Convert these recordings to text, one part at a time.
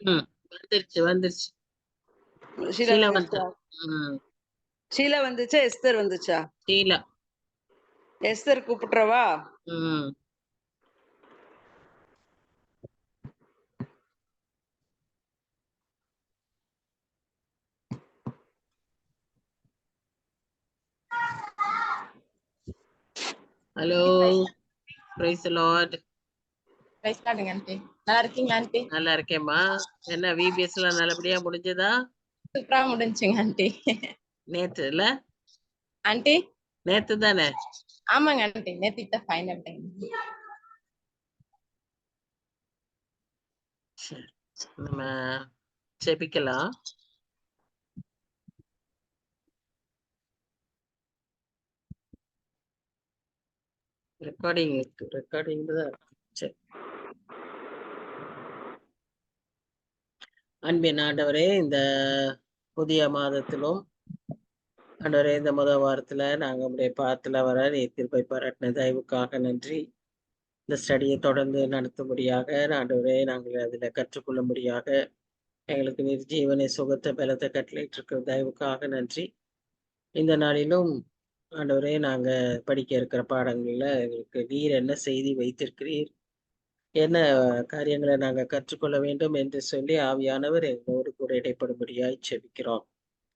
வந்துருச்சு வந்துருச்சு. ஷீலா ஷீலா வந்துச்சா? ம். ஷீலா வந்துச்சா? எஸ்தர் வந்துச்சா? ஷீலா. எஸ்தர் கூப்பிட்டுறவா? ம். Hello, praise the Lord. Praise கார்டுங்க ஆண்டி. நல்லா இருக்கீங்களா ஆண்டி? நல்லா இருக்கேம்மா. என்ன விபிஎஸ்ல நல்லபடியா முடிஞ்சதா? சூப்பரா முடிஞ்சுங்க ஆண்டி. நேத்து இல்ல? ஆண்டி நேத்து தானே? ஆமாங்க ஆண்டி, நேத்து தான் ஃபைனல் டைம். சரி, நம்ம ஜெபிக்கலாம். ரெக்கார்டிங் இருக்கு, ரெக்கார்டிங் தான் இருக்கு. சரி. அன்பின் ஆண்டவரே, இந்த புதிய மாதத்திலும் ஆண்டவரே, இந்த முதல் வாரத்துல நாங்க உடைய பாத்துல வர நீர் கிருபை பாராட்டின தயவுக்காக நன்றி. இந்த ஸ்டடியை தொடர்ந்து நடத்தும்படியாக ஆண்டவரே நாங்கள் அதில் கற்றுக்கொள்ளும்படியாக எங்களுக்கு நீர் ஜீவனை சுகத்தை பலத்தை கட்டளையிட்டு இருக்கிற தயவுக்காக நன்றி. இந்த நாளிலும் ஆண்டவரே நாங்க படிக்க இருக்கிற பாடங்கள்ல எங்களுக்கு நீர் என்ன செய்தி வைத்திருக்கிறீர், என்ன காரியங்களை நாங்க கற்றுக்கொள்ள வேண்டும் என்று சொல்லி ஆவியானவர் எங்களோடு கூட இடைப்படும்படியாய் செபிக்கிறோம்.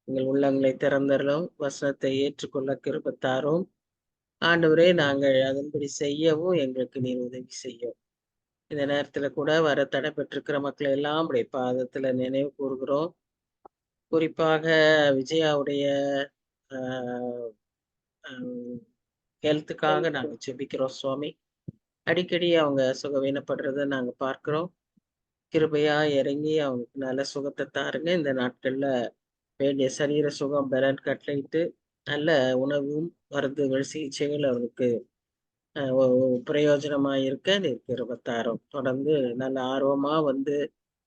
எங்கள் உள்ளங்களை திறந்தரலும், வசனத்தை ஏற்றுக்கொள்ள கிருபத்தாரும். ஆண்டவரே நாங்கள் அதன்படி செய்யவும் எங்களுக்கு நீர் உதவி செய்யும். இந்த நேரத்துல கூட வர தடைப்பட்டிருக்கிற மக்களை எல்லாம் உடைய பாதத்துல நினைவு கூறுகிறோம். குறிப்பாக விஜயாவுடைய ஹெல்த்துக்காக நாங்க ஜெபிக்கிறோம் சுவாமி. அடிக்கடி அவங்க சுகவீனப்படுறத நாங்க பார்க்கிறோம். கிருபையா இறங்கி அவங்களுக்கு நல்ல சுகத்தை தாருங்க. இந்த நாட்கள்ல வேண்டிய சரீர சுகம் பலன் கட்டளையிட்டு நல்ல உணவும் மருந்துகள் சிகிச்சைகள் அவருக்கு பிரயோஜனமா இருக்க நீர் கிருபை தாரும். தொடர்ந்து நல்ல ஆர்வமா வந்து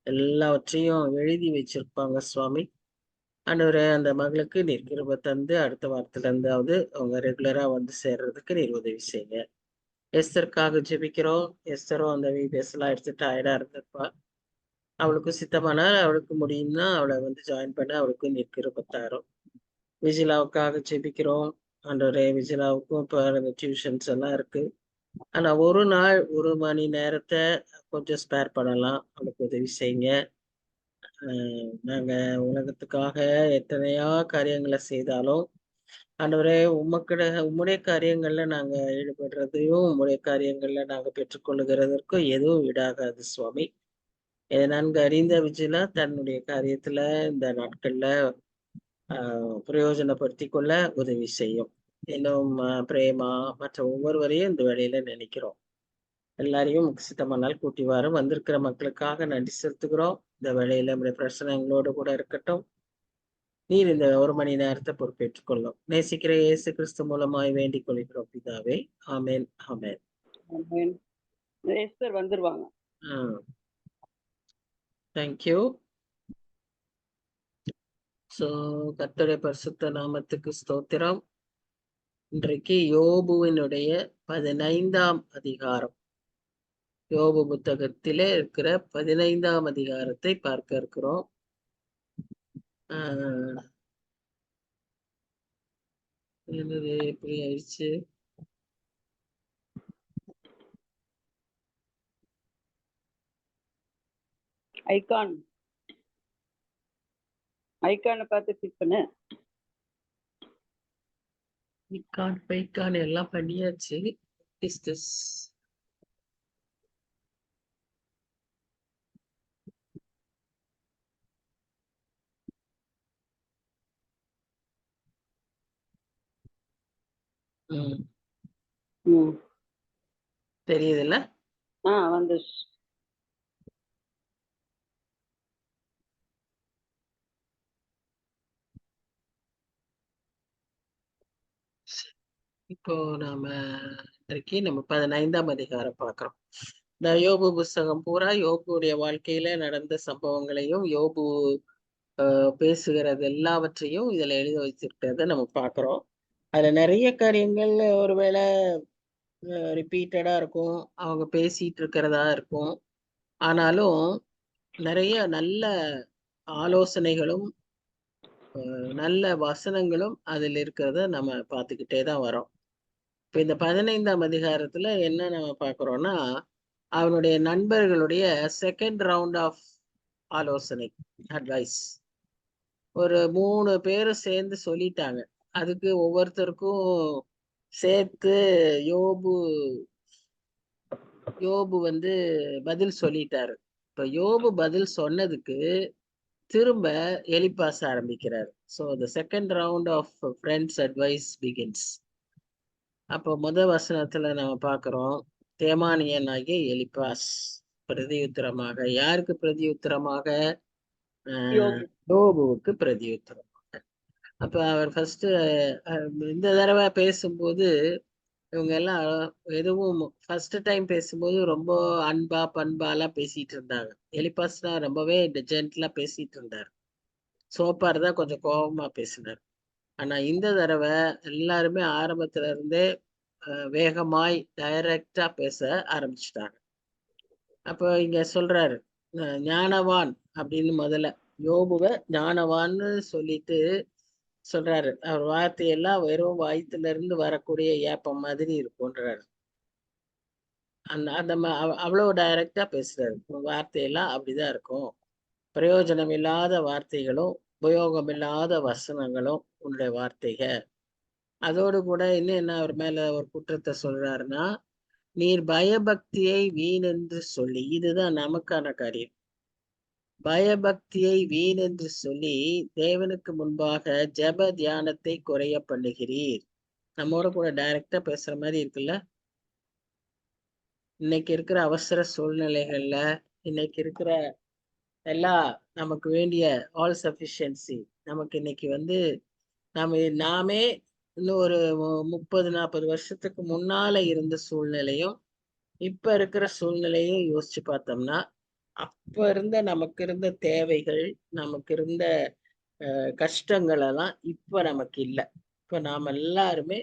எல்லாவற்றையும் எழுதி வச்சிருப்பாங்க சுவாமி. ஆண்டவரே, அந்த மகளுக்கு நீர் கிருபை தந்து அடுத்த வாரத்துல இருந்தாவது அவங்க ரெகுலரா வந்து சேர்றதுக்கு நீர் உதவி செய்யுங்க. எஸ்தருக்காக ஜெபிக்கிறோம். எஸ்தரும் அந்த வீடியோஸ்லாம் எடுத்து டயர்டா இருந்திருப்பா. அவளுக்கு சித்தமானா அவளுக்கு முடியும்னா அவளை வந்து ஜாயின் பண்ண அவளுக்கு நீர் கிருபை தாரும். விஜிலாவுக்காக ஜெபிக்கிறோம். ஆண்டவரே, விஜிலாவுக்கும் இப்போ அந்த டியூஷன்ஸ் எல்லாம் இருக்கு. ஆனா ஒரு நாள் 1 மணி நேரத்தை கொஞ்சம் ஸ்பேர் பண்ணலாம். அவளுக்கு உதவி செய்யுங்க. நாங்க உலகத்துக்காக எத்தனையோ காரியங்களை செய்தாலும் ஆண்டவரே, உம்முடைய காரியங்கள்ல நாங்க ஈடுபடுறதையும் உம்முடைய காரியங்கள்ல நாங்க பெற்றுக்கொள்ளுகிறதற்கும் எதுவும் விடாகாது சுவாமி. இதை நன்கு அறிந்த விஜயலா தன்னுடைய காரியத்துல இந்த நாட்கள்ல பிரயோஜனப்படுத்தி கொள்ள உதவி செய்யும். இன்னும் பிரேமா மற்ற ஒவ்வொருவரையும் இந்த வேலையில நினைக்கிறோம். எல்லாரையும் சித்தமானால் கூட்டி வாரம் வந்திருக்கிற மக்களுக்காக நன்றி செலுத்துகிறோம். இந்த வேலையில நம்முடைய பிரச்சனை எங்களோடு கூட இருக்கட்டும். நீர் இந்த 1 மணி நேரத்தை பொறுப்பேற்றுக் கொள்ளும். நேசிக்கிற இயேசு கிறிஸ்து மூலமாய் வேண்டிக் கொள்கிறோம் பிதாவே. ஆமென், ஆமென். வந்துருவாங்க. தேங்க்யூ. சோ கர்த்தருடைய பரிசுத்த நாமத்துக்கு ஸ்தோத்திரம். இன்றைக்கு யோபுவினுடைய 15ஆம் அதிகாரம், யோபு புத்தகத்திலே இருக்கிற 15ஆம் அதிகாரத்தை பார்க்க இருக்கிறோம். எப்படி ஆயிடுச்சு? ஐகானை பார்த்து கிளிக் பண்ணு. பைக்கான் எல்லாம் பண்ணியாச்சு. தெரியுதுல்ல? வந்துச்சு. இப்போ நாம இன்றைக்கு நம்ம 15ஆம் அதிகாரம் பார்க்கிறோம். இந்த யோபு புஸ்தகம் பூரா யோபுடைய வாழ்க்கையில நடந்த சம்பவங்களையும் யோபு பேசுகிறது எல்லாவற்றையும் இதுல எழுதி வச்சிருக்கிறத நம்ம பார்க்கிறோம். அதுல நிறைய காரியங்கள் ஒருவேளை ரிப்பீட்டடா இருக்கும், அவங்க பேசிட்டு இருக்கிறதா இருக்கும். ஆனாலும் நிறைய நல்ல ஆலோசனைகளும் நல்ல வசனங்களும் அதில் இருக்கிறத நம்ம பார்த்துக்கிட்டே தான் வரோம். இப்போ இந்த 15ஆம் அதிகாரத்துல என்ன நம்ம பார்க்குறோம்னா, அவனுடைய நண்பர்களுடைய செகண்ட் ரவுண்ட் ஆஃப் ஆலோசனை, அட்வைஸ். ஒரு 3 பேரும் சேர்ந்து சொல்லிட்டாங்க. அதுக்கு ஒவ்வொருத்தருக்கும் சேர்த்து யோபு யோபு வந்து பதில் சொல்லிட்டாரு. இப்ப யோபு பதில் சொன்னதுக்கு திரும்ப எலிப்பாச ஆரம்பிக்கிறார். So the second round of friends advice begins. அப்போ வசனத்துல நம்ம பார்க்கிறோம், தேமானியனாகிய எலிப்பாஸ் பிரதியுத்தரமாக, யாருக்கு பிரதியுத்தரமாக? யோபு. யோபுவுக்கு பிரதியுத்தரம். அப்ப அவர் ஃபர்ஸ்ட் இந்த தடவை பேசும்போது இவங்க எல்லாம் எதுவும் ஃபர்ஸ்ட் டைம் பேசும்போது ரொம்ப அன்பா பண்பாலாம் பேசிட்டு இருந்தாங்க. எலிபாஸ்னா ரொம்பவே ஜென்டிலா பேசிட்டு இருந்தார். சோப்பார் தான் கொஞ்சம் கோபமா பேசினார். ஆனா இந்த தடவை எல்லாருமே ஆரம்பத்துல இருந்தே வேகமாய் டைரக்டா பேச ஆரம்பிச்சுட்டாங்க. அப்போ இங்க சொல்றாரு, ஞானவான் அப்படின்னு முதல்ல யோபுவை ஞானவான்னு சொல்லிட்டு சொல்றாரு. அவர் வார்த்தையெல்லாம் வெறும் வயிற்றுல இருந்து வரக்கூடிய ஏப்பம் மாதிரி இருக்கும்ன்றாரு. அந்த அந்த அவ்வளவு டைரக்டா பேசுறாரு. வார்த்தையெல்லாம் அப்படிதான் இருக்கும். பிரயோஜனம் இல்லாத வார்த்தைகளும் உபயோகம் இல்லாத வசனங்களும் உன்னுடைய வார்த்தைகள். அதோடு கூட இன்னும் என்ன அவர் மேல ஒரு குற்றத்தை சொல்றாருன்னா, நீர் பயபக்தியை வீணென்று சொல்லி, இதுதான் நமக்கான காரியம். பயபக்தியை வீணென்று சொல்லி தேவனுக்கு முன்பாக ஜெப தியானத்தை குறைய பண்ணுகிறீர். நம்மோட கூட டைரக்டா பேசுற மாதிரி இருக்குல்ல. இன்னைக்கு இருக்கிற அவசர சூழ்நிலைகள்ல, இன்னைக்கு இருக்கிற எல்லா நமக்கு வேண்டிய ஆல் சஃபிஷியன்சி நமக்கு இன்னைக்கு நாமே இன்னும் ஒரு 30-40 வருஷத்துக்கு முன்னால இருந்த சூழ்நிலையும் இப்ப இருக்கிற சூழ்நிலையும் யோசிச்சு பார்த்தோம்னா, அப்ப இருந்த நமக்கு இருந்த தேவைகள், நமக்கு இருந்த கஷ்டங்கள் எல்லாம் இப்ப நமக்கு இல்லை. இப்ப நாம எல்லாருமே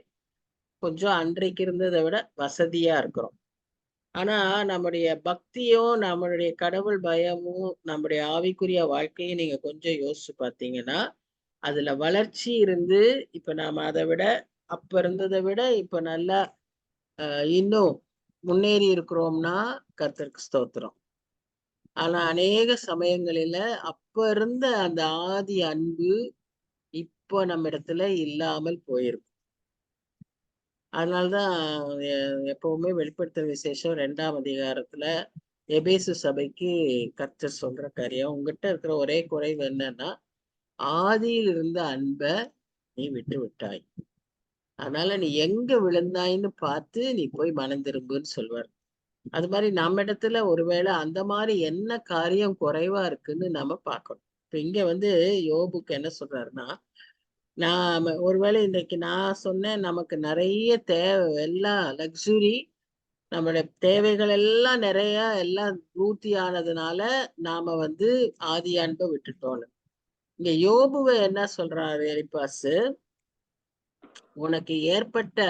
கொஞ்சம் அன்றைக்கு இருந்ததை விட வசதியா இருக்கிறோம். ஆனா நம்முடைய பக்தியும் நம்மளுடைய கடவுள் பயமும் நம்முடைய ஆவிக்குரிய வாழ்க்கையும் நீங்க கொஞ்சம் யோசிச்சு பார்த்தீங்கன்னா, அதுல வளர்ச்சி இருந்து இப்ப நாம அதை விட அப்ப இருந்ததை விட இப்ப நல்லா இன்னும் முன்னேறி இருக்கிறோம்னா கர்த்தருக்கு ஸ்தோத்திரம். ஆனா அநேக சமயங்களில அப்ப இருந்த அந்த ஆதி அன்பு இப்போ நம்ம இடத்துல இல்லாமல் போயிருக்கு. அதனால்தான் எப்பவுமே வெளிப்படுத்தல் விசேஷம் 2ஆம் அதிகாரத்துல எபேசு சபைக்கு கர்த்தர் சொல்ற காரியம், உங்ககிட்ட இருக்கிற ஒரே குறைவு என்னன்னா, ஆதியில் இருந்த அன்பை நீ விட்டு விட்டாய். அதனால நீ எங்க விழுந்தாயின்னு பார்த்து நீ போய் மனம் திரும்புன்னு சொல்வார். அது மாதிரி நம்ம இடத்துல ஒருவேளை அந்த மாதிரி என்ன காரியம் குறைவா இருக்குன்னு நம்ம பார்க்கணும். இப்ப இங்க யோபுக்கு என்ன சொல்றாருன்னா, நாம ஒருவேளை இன்னைக்கு நான் சொன்னேன், நமக்கு நிறைய தேவை, எல்லாம் லக்ஸுரி, நம்மளுடைய தேவைகள் எல்லாம் நிறைய எல்லாம் பூர்த்தி ஆனதுனால நாம ஆதி அன்பை விட்டுட்டோம். இங்க யோபுவை என்ன சொல்றாரு எலிப்பாசு, உனக்கு ஏற்பட்ட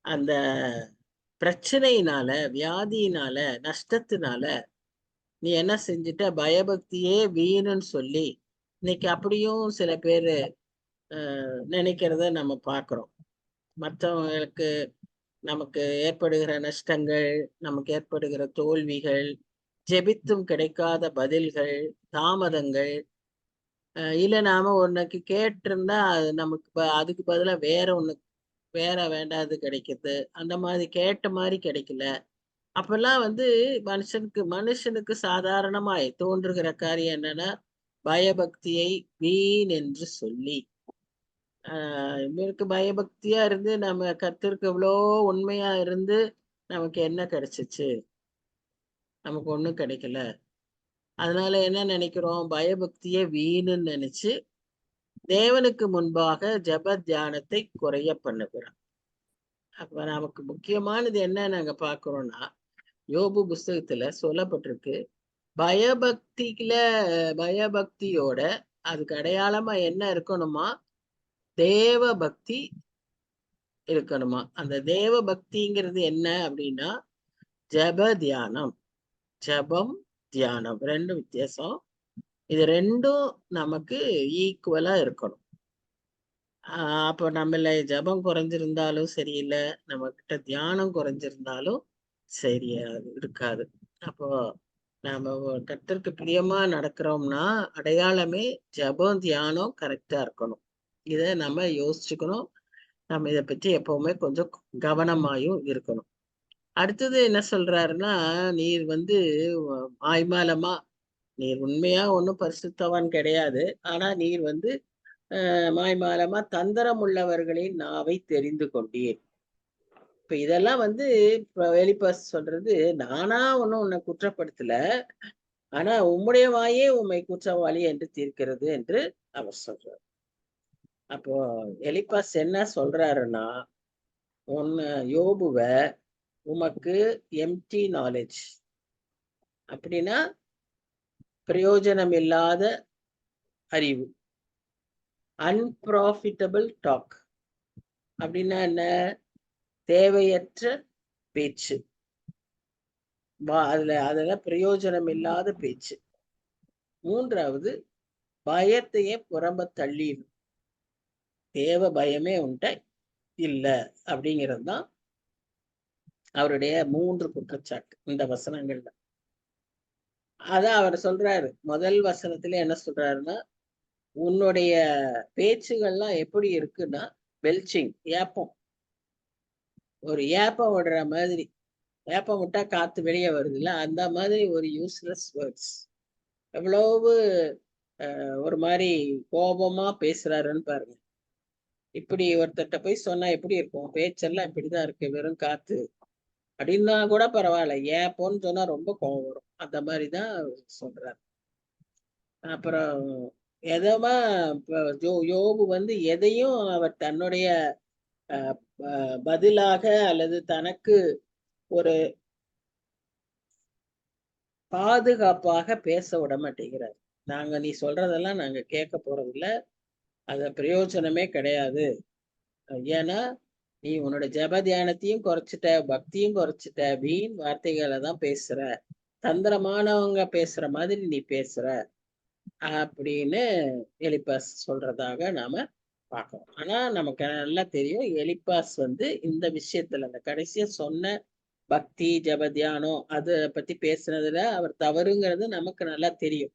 அந்த பிரச்சனையினால, வியாதியினால, நஷ்டத்தினால நீ என்ன செஞ்சுட்ட, பயபக்தியே வீணுன்னு சொல்லி இன்னைக்கு அப்படியும் சில பேரு நினைக்கிறத நம்ம பார்க்கிறோம். மற்றவங்களுக்கு நமக்கு ஏற்படுகிற நஷ்டங்கள், நமக்கு ஏற்படுகிற தோல்விகள், ஜெபித்தும் கிடைக்காத பதில்கள், தாமதங்கள், இல்ல நாம ஒன்னுக்கு கேட்டிருந்தா அது நமக்கு அதுக்கு பதிலா வேற வேண்டாது கிடைக்குது. அந்த மாதிரி கேட்ட மாதிரி கிடைக்கல. அப்பெல்லாம் மனுஷனுக்கு சாதாரணமாய் தோன்றுகிற காரியம் என்னன்னா, பயபக்தியை வீண் என்று சொல்லி, இவருக்கு பயபக்தியா இருந்து நம்ம கர்த்தருக்கு எவ்வளோ உண்மையா இருந்து நமக்கு என்ன கிடைச்சிச்சு? நமக்கு ஒண்ணும் கிடைக்கல. அதனால என்ன நினைக்கிறோம், பயபக்தியை வீணுன்னு நினைச்சு தேவனுக்கு முன்பாக ஜெப தியானத்தை குறைய பண்ணுகிறோம். அப்ப நமக்கு முக்கியமானது என்ன நாங்க பார்க்கிறோம்னா, யோபு புஸ்தகத்துல சொல்லப்பட்டிருக்கு, பயபக்தியோட அதுக்கு அடையாளமா என்ன இருக்கணுமா, தேவ பக்தி இருக்கணுமா. அந்த தேவ பக்திங்கிறது என்ன அப்படின்னா, ஜெப தியானம், ஜெபம் தியானம் ரெண்டும் வித்தியாசம். இது ரெண்டும் நமக்கு ஈக்குவலா இருக்கணும். அப்போ நம்மள ஜபம் குறைஞ்சிருந்தாலும் சரியில்லை, நம்ம கிட்ட தியானம் குறைஞ்சிருந்தாலும் சரியா இருக்காது. அப்போ நாம கர்த்தருக்கு பிரியமா நடக்கிறோம்னா அடையாளமே ஜபம் தியானம் கரெக்டா இருக்கணும். இதை நம்ம யோசிச்சுக்கணும். நம்ம இதை பற்றி எப்பவுமே கொஞ்சம் கவனமாயும் இருக்கணும். அடுத்தது என்ன சொல்றாருன்னா, நீர் வந்து மாய்மாலமா, நீர் உண்மையா ஒன்றும் பரிசுத்தவான் கிடையாது. ஆனா நீர் வந்து மாய்மாலமா தந்திரம் உள்ளவர்களின் நாவை தெரிந்து கொண்டீர். இப்ப இதெல்லாம் வந்து இப்ப வெளிப்பாஸ் சொல்றது, நானா ஒன்னும் உன்னை குற்றப்படுத்தல, ஆனா உம்முடைய வாயே உம்மை குற்றவாளி என்று தீர்க்கிறது என்று அவர் சொல்றார். அப்போ எலிப்பாஸ் என்ன சொல்றாருன்னா, உன்னை யோபுவ உமக்கு எம்டி நாலேஜ் அப்படின்னா பிரயோஜனம் இல்லாத அறிவு, அன்ப்ராஃபிட்டபிள் டாக் அப்படின்னா என்ன, தேவையற்ற பேச்சு, அதெல்லாம் பிரயோஜனம் இல்லாத பேச்சு. மூன்றாவது, பயத்தையே புறம்ப தள்ளி, தேவ பயமே உண்ட இல்ல அப்படிங்கிறது தான் அவருடைய 3 குற்றச்சாட்டு இந்த வசனங்கள்ல. அதான் அவர் சொல்றாரு. முதல் வசனத்துல என்ன சொல்றாருன்னா, உன்னுடைய பேச்சுகள்லாம் எப்படி இருக்குன்னா பெல்ச்சிங், ஏப்பம், ஒரு ஏப்பம் விடுற மாதிரி, ஏப்பம் விட்டா காத்து வெளியே வருது இல்ல, அந்த மாதிரி ஒரு யூஸ்லெஸ் வேர்ட்ஸ். எவ்வளவு ஒரு மாதிரி கோபமா பேசுறாருன்னு பாருங்க. இப்படி ஒருத்தட்ட போய் சொன்னா எப்படி இருக்கும், பேச்செல்லாம் இப்படிதான் இருக்கு, வெறும் காத்து அப்படின்னா கூட பரவாயில்ல, ஏப்போன்னு சொன்னா ரொம்ப கோபம் வரும். அந்த மாதிரிதான் சொல்றாரு. அப்புறம் எதமா யோபு வந்து எதையும் அவர் தன்னுடைய பதிலாக அல்லது தனக்கு ஒரு பாதுகாப்பாக பேச விட மாட்டேங்கிறார். நீ சொல்றதெல்லாம் நாங்க கேட்க போறதில்ல, அது பிரயோஜனமே கிடையாது. ஏன்னா நீ உன்னோட ஜப தியானத்தையும் குறைச்சிட்ட, பக்தியும் குறைச்சிட்ட, வீண் வார்த்தைகளை தான் பேசுற, தந்திரமானவங்க பேசுற மாதிரி நீ பேசுற அப்படின்னு எலிப்பாஸ் சொல்றதாக நாம பார்க்கணும். ஆனா நமக்கு நல்லா தெரியும், எலிப்பாஸ் வந்து இந்த விஷயத்துல அந்த கடைசியா சொன்ன பக்தி ஜப தியானம் அதை பத்தி பேசுனதுல அவர் தவறுங்கிறது நமக்கு நல்லா தெரியும்.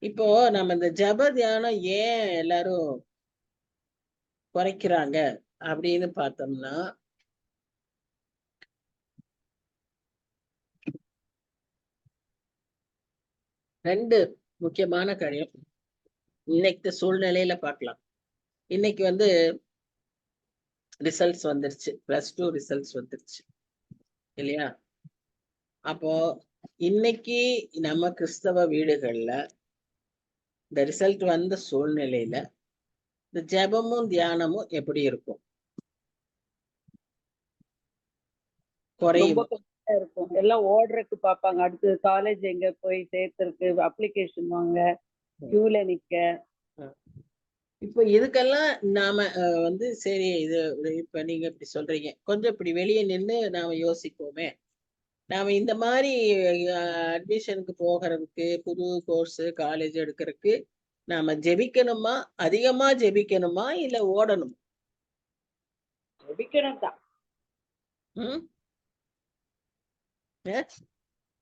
இப்போ நம்ம இந்த ஜப தியானம் ஏன் எல்லாரும் குறைக்கிறாங்க அப்படின்னு பார்த்தோம்னா, ரெண்டு முக்கியமான காரியம் இன்னைக்கு சூழ்நிலையில பார்க்கலாம். இன்னைக்கு வந்து ரிசல்ட்ஸ் வந்துருச்சு, +2 ரிசல்ட்ஸ் வந்துருச்சு இல்லையா? அப்போ இன்னைக்கு நம்ம கிறிஸ்தவ வீடுகள்ல இந்த ரிசல்ட் வந்த சூழ்நிலையில இந்த ஜெபமும் தியானமும் எப்படி இருக்கும்? குறையும். இருக்கும். எல்லாம் ஓடுறதுக்கு பாப்பாங்க, அடுத்து காலேஜ் எங்க போய் சேர்த்துருக்கு, அப்ளிகேஷன் வாங்க, கியூல நிக்க. இப்ப இதுக்கெல்லாம் நாம வந்து சரி, இது இப்ப நீங்க இப்படி சொல்றீங்க, கொஞ்சம் இப்படி வெளியே நின்று நாம யோசிப்போமே. நாம இந்த மாதிரி அட்மிஷனுக்கு போகிறதுக்கு, புது கோர்ஸ் காலேஜ் எடுக்கிறதுக்கு நாம ஜெபிக்கணுமா, அதிகமா ஜெபிக்கணுமா, இல்ல ஓடணும்? ஜெபிக்கணும் தான்.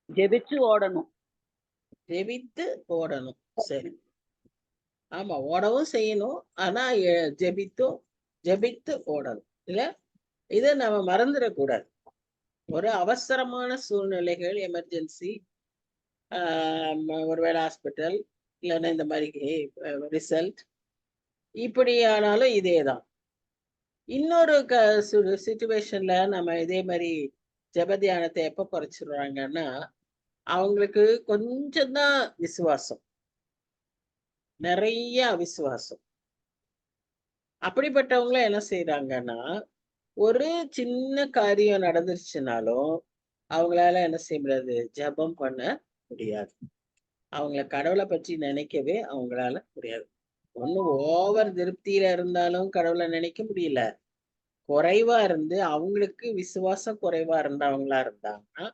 ஜெபிச்சு ஓடணும். ஜெபித்து ஓடணும். சரி, ஆமா, ஓடவும் செய்யணும். ஆனா ஜெபித்து ஓடணும் இல்ல, இதை நம்ம மறந்துடக்கூடாது. ஒரு அவசரமான சூழ்நிலைகள், எமர்ஜென்சி, ஒருவேளை ஹாஸ்பிட்டல், இல்லைன்னா இந்த மாதிரி ரிசல்ட், இப்படி ஆனாலும் இதேதான். இன்னொரு சிச்சுவேஷன்ல நம்ம இதே மாதிரி ஜெப தியானத்தை எப்ப குறைச்சிடுறாங்கன்னா, அவங்களுக்கு கொஞ்சம்தான் விசுவாசம், நிறைய அவிசுவாசம். அப்படிப்பட்டவங்கள என்ன செய்யறாங்கன்னா, ஒரு சின்ன காரியம் நடந்துருச்சுனாலும் அவங்களால என்ன செய்ய முடியாது, ஜெபம் பண்ண முடியாது. அவங்கள கடவுளை பற்றி நினைக்கவே அவங்களால முடியாது. ஒன்னும் ஓவர் திருப்தியில இருந்தாலும் கடவுளை நினைக்க முடியல, குறைவா இருந்து அவங்களுக்கு விசுவாசம் குறைவா இருந்தவங்களா இருந்தாங்கன்னா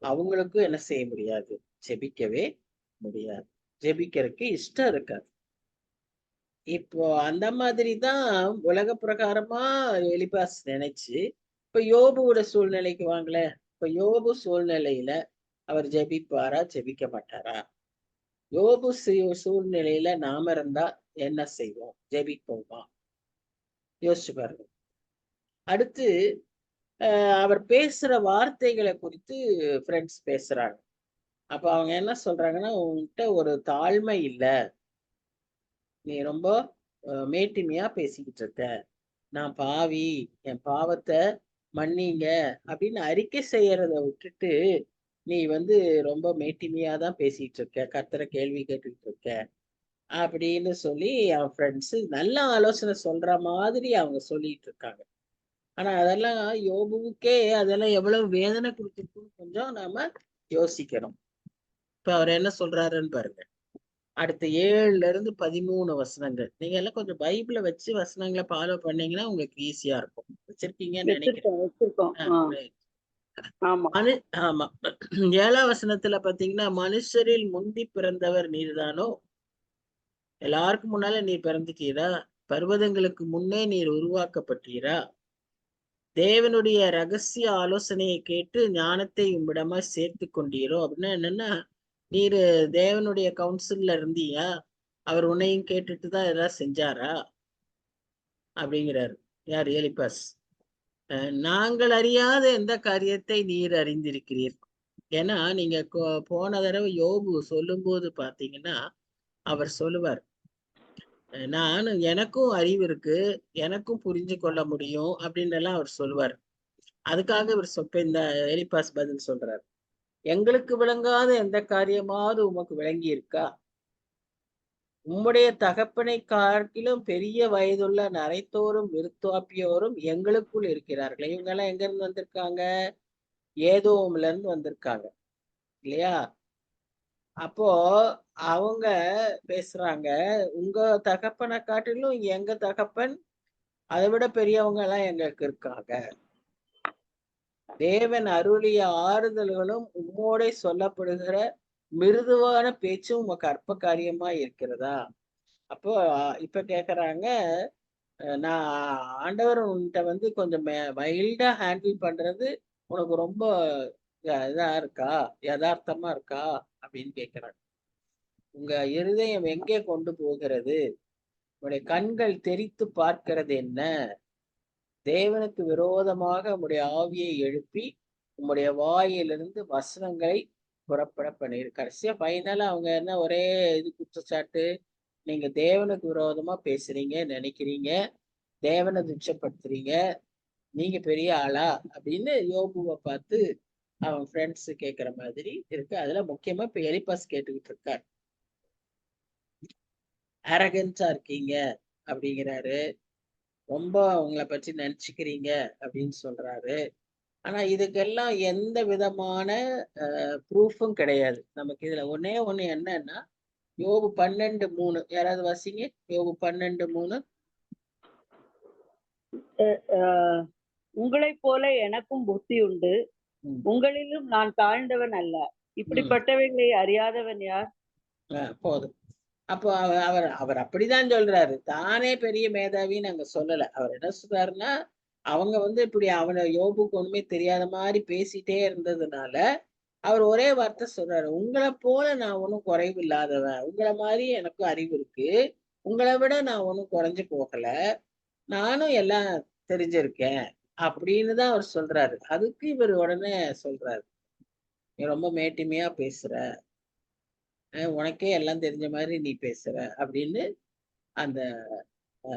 அவங்களுக்கும் என்ன செய்ய முடியாது, ஜெபிக்கவே முடியாது. ஜெபிக்கிறதுக்கு இஷ்டம் இருக்காது. இப்போ அந்த மாதிரி தான் உலக பிரகாரமா எலிபாஸ் நினைச்சு, இப்ப யோபுவோட சூழ்நிலைக்கு வாங்களேன். இப்ப யோபு சூழ்நிலையில அவர் ஜெபிப்பாரா? ஜெபிக்க மாட்டாரா? யோபு சூழ்நிலையில நாம இருந்தா என்ன செய்வோம்? ஜெபிப்போமா? யோசிச்சு பாருங்க. அடுத்து அவர் பேசுற வார்த்தைகளை குறித்து ஃப்ரெண்ட்ஸ் பேசுறாங்க. அப்ப அவங்க என்ன சொல்றாங்கன்னா, உன்கிட்ட ஒரு தாழ்மை இல்ல. நீ ரொம்ப மேட்டிமையா பேசிக்கிட்டு இருக்க. நான் பாவி, என் பாவத்தை மன்னிங்க அப்படின்னு அறிக்கை செய்யறத விட்டுட்டு நீ வந்து ரொம்ப மேட்டிமையா தான் பேசிட்டு இருக்க, கர்த்தரை கேள்வி கேட்டுக்கிட்டு இருக்க அப்படின்னு சொல்லி அவன் ஃப்ரெண்ட்ஸ் நல்ல ஆலோசனை சொல்ற மாதிரி அவங்க சொல்லிட்டு இருக்காங்க. ஆனா அதெல்லாம் யோபுவுக்கே அதெல்லாம் எவ்வளவு வேதனை கொடுத்துருக்குன்னு கொஞ்சம் நாம யோசிக்கணும். இப்ப அவர் என்ன சொல்றாருன்னு பாருங்க. அடுத்த 7ல இருந்து 13 வசனங்கள். நீங்க எல்லாம் கொஞ்சம் பைபிள வச்சு வசனங்களை ஃபாலோ பண்ணீங்கன்னா உங்களுக்கு ஈஸியா இருக்கும். வச்சிருக்கீங்கன்னு நினைக்கிறேன். வச்சிருக்கோம். right. ஆமா. ஆமா 7ஆம் வசனத்துல பாத்தீங்கன்னா, மனுஷரில் முந்தி பிறந்தவர் நீர்தானோ? எல்லாருக்கும் முன்னால நீர் பிறந்துட்டீரா? பர்வதங்களுக்கு முன்னே நீர் உருவாக்கப்பட்டீரா? தேவனுடைய ரகசிய ஆலோசனையை கேட்டு ஞானத்தை உம்மிடமா சேர்த்து கொண்டீரோ? அப்படின்னா என்னன்னா, நீரு தேவனுடைய கவுன்சில்ல இருந்தியா? அவர் உன்னையும் கேட்டுட்டு தான் இதெல்லாம் செஞ்சாரா? அப்படிங்கிறாரு. யார்? எலிபாஸ். நாங்கள் அறியாத எந்த காரியத்தை நீர் அறிந்திருக்கிறீர். ஏன்னா நீங்க போன தடவை யோபு சொல்லும்போது பாத்தீங்கன்னா, அவர் சொல்லுவார், எனக்கும் அறிவு இருக்கு, எனக்கும் புரிஞ்சு கொள்ள முடியும் அப்படின்னு எல்லாம் அவர் சொல்லுவார். அதுக்காக இவர் இந்த எலிபாஸ் பதில் சொல்றார். எங்களுக்கு விளங்காத எந்த காரியமாவது உமக்கு விளங்கி இருக்கா? உம்முடைய தகப்பனை காட்டிலும் பெரிய வயதுள்ள நரைத்தோரும் விருத்தாப்பியோரும் எங்களுக்குள் இருக்கிறார்கள். இவங்க எல்லாம் எங்க இருந்து வந்திருக்காங்க? ஏதோம்ல இருந்து வந்திருக்காங்க இல்லையா? அப்போ அவங்க பேசுறாங்க, உங்க தகப்பனை காட்டிலும் எங்க தகப்பன் அதை விட பெரியவங்க எல்லாம் எங்களுக்கு இருக்காங்க. தேவன் அருளிய ஆறுதல்களும் உம்மோட சொல்லப்படுகிற மிருதுவான பேச்சும் உமக்கு அற்ப காரியமா இருக்கிறதா? அப்போ இப்ப கேக்குறாங்க, நான் ஆண்டவர் உன்கிட்ட வந்து கொஞ்சம் மைல்டா ஹேண்டில் பண்றது உனக்கு ரொம்ப இதா இருக்கா, யதார்த்தமா இருக்கா அப்படின்னு கேக்குறாங்க. உங்க இருதயம் எங்கே கொண்டு போகிறது? உங்களுடைய கண்கள் தெரித்து பார்க்கிறது என்ன? தேவனுக்கு விரோதமாக உம்முடைய ஆவியை எழுப்பி உம்முடைய வாயிலிருந்து வசனங்களை புறப்பட பண்ணிரு. கடைசியா ஃபைனலா அவங்க என்ன ஒரே இது குற்றச்சாட்டு, நீங்க தேவனுக்கு விரோதமா பேசுறீங்க, நினைக்கிறீங்க, தேவனை துச்சப்படுத்துறீங்க, நீங்க பெரிய ஆளா அப்படின்னு யோபுவை பார்த்து அவன் ஃப்ரெண்ட்ஸ் கேட்கிற மாதிரி இருக்கு. அதுல முக்கியமா இப்ப எலிபாஸ் கேட்டுக்கிட்டு இருக்கார். அரகன்ஸா இருக்கீங்க அப்படிங்கிறாரு. ரொம்ப உங்களை பற்றி நினைச்சுக்கிறீங்க அப்படின்னு சொல்றாரு. ஆனா இதுக்கெல்லாம் எந்த விதமான ப்ரூஃபும் கிடையாது நமக்கு. இதுல ஒன்னே ஒண்ணு என்னன்னா, யோபு 12:3 யாராவது வாசிங்க. யோபு 12:3. உங்களைப் போல எனக்கும் புத்தி உண்டு, உங்களிலும் நான் தாழ்ந்தவன் அல்ல. இப்படிப்பட்டவைகளை அறியாதவன் யார்? போதும். அப்போ அவர் அவர் அப்படிதான் சொல்றாரு. தானே பெரிய மேதாவின்னு அங்க சொல்லல. அவர் என்ன சொல்றாருன்னா, அவங்க வந்து இப்படி அவனை யோபுக்கு ஒண்ணுமே தெரியாத மாதிரி பேசிட்டே இருந்ததுனால அவர் ஒரே வார்த்தை சொல்றாரு, உங்களை போல நான் ஒன்றும் குறைவு இல்லாதவன், உங்களை மாதிரி எனக்கும் அறிவு இருக்கு, உங்களை விட நான் ஒன்றும் குறைஞ்சு போகல, நானும் எல்லாம் தெரிஞ்சிருக்கேன் அப்படின்னு தான் அவர் சொல்றாரு. அதுக்கு இவர் உடனே சொல்றாரு, நீ ரொம்ப மேட்டிமையா பேசுற, உனக்கே எல்லாம் தெரிஞ்ச மாதிரி நீ பேசுற அப்படின்னு அந்த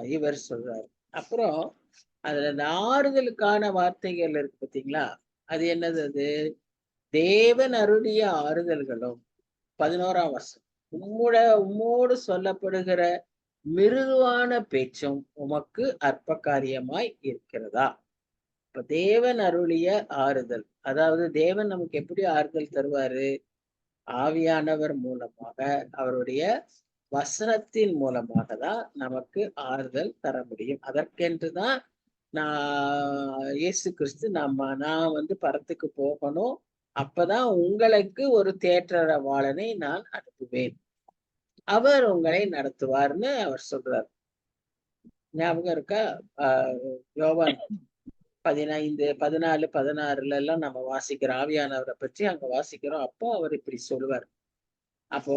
இவர் சொல்றாரு. அப்புறம் அதுல இந்த ஆறுதலுக்கான வார்த்தைகள் இருக்கு பார்த்தீங்களா? அது என்னது? அது தேவன் அருளிய ஆறுதல்களும் 11ஆம் வசனம், உம்மோடு சொல்லப்படுகிற மிருதுவான பேச்சும் உமக்கு அற்ப காரியமாய் இருக்கிறதா? இப்ப தேவன் அருளிய ஆறுதல், அதாவது தேவன் நமக்கு எப்படி ஆறுதல் தருவாரு? ஆவியானவர் மூலமாக, அவருடைய வசனத்தின் மூலமாக தான் நமக்கு ஆறுதல் தர முடியும். அதற்கென்றுதான் நான் இயேசு கிறிஸ்து நான் வந்து பரத்துக்கு போகணும், அப்பதான் உங்களுக்கு ஒரு தேற்றரவாளனை நான் அனுப்புவேன், அவர் உங்களை நடத்துவார்னு அவர் சொல்றார். ஞாபகம் இருக்கா? யோவான் 15, 14, 16 எல்லாம் நம்ம வாசிக்கிறோம். ஆவியானவரை பற்றி அங்க வாசிக்கிறோம். அப்போ அவர் இப்படி சொல்லுவார். அப்போ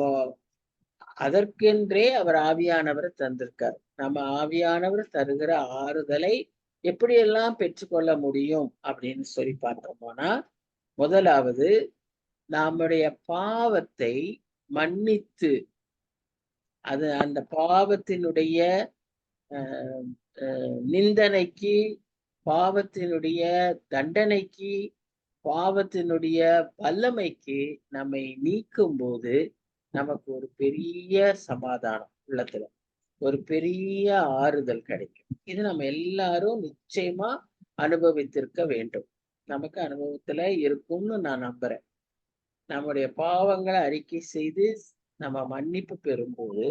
அதற்கென்றே அவர் ஆவியானவரை தந்திருக்கார். நம்ம ஆவியானவர் தருகிற ஆறுதலை எப்படியெல்லாம் பெற்றுக்கொள்ள முடியும் அப்படின்னு சொல்லி பார்த்தோம்னா, முதலாவது நம்முடைய பாவத்தை மன்னித்து, அது அந்த பாவத்தினுடைய நிந்தனைக்கு, பாவத்தினுடைய தண்டனைக்கு, பாவத்தினுடைய வல்லமைக்கு நம்மை நீக்கும் போது நமக்கு ஒரு பெரிய சமாதானம் உள்ளத்துல, ஒரு பெரிய ஆறுதல் கிடைக்கும். இது நம்ம எல்லாரும் நிச்சயமா அனுபவித்திருக்க வேண்டும். நமக்கு அனுபவத்துல இருக்கும்னு நான் நம்புறேன். நம்முடைய பாவங்களை அறிக்கை செய்து நம்ம மன்னிப்பு பெறும்போது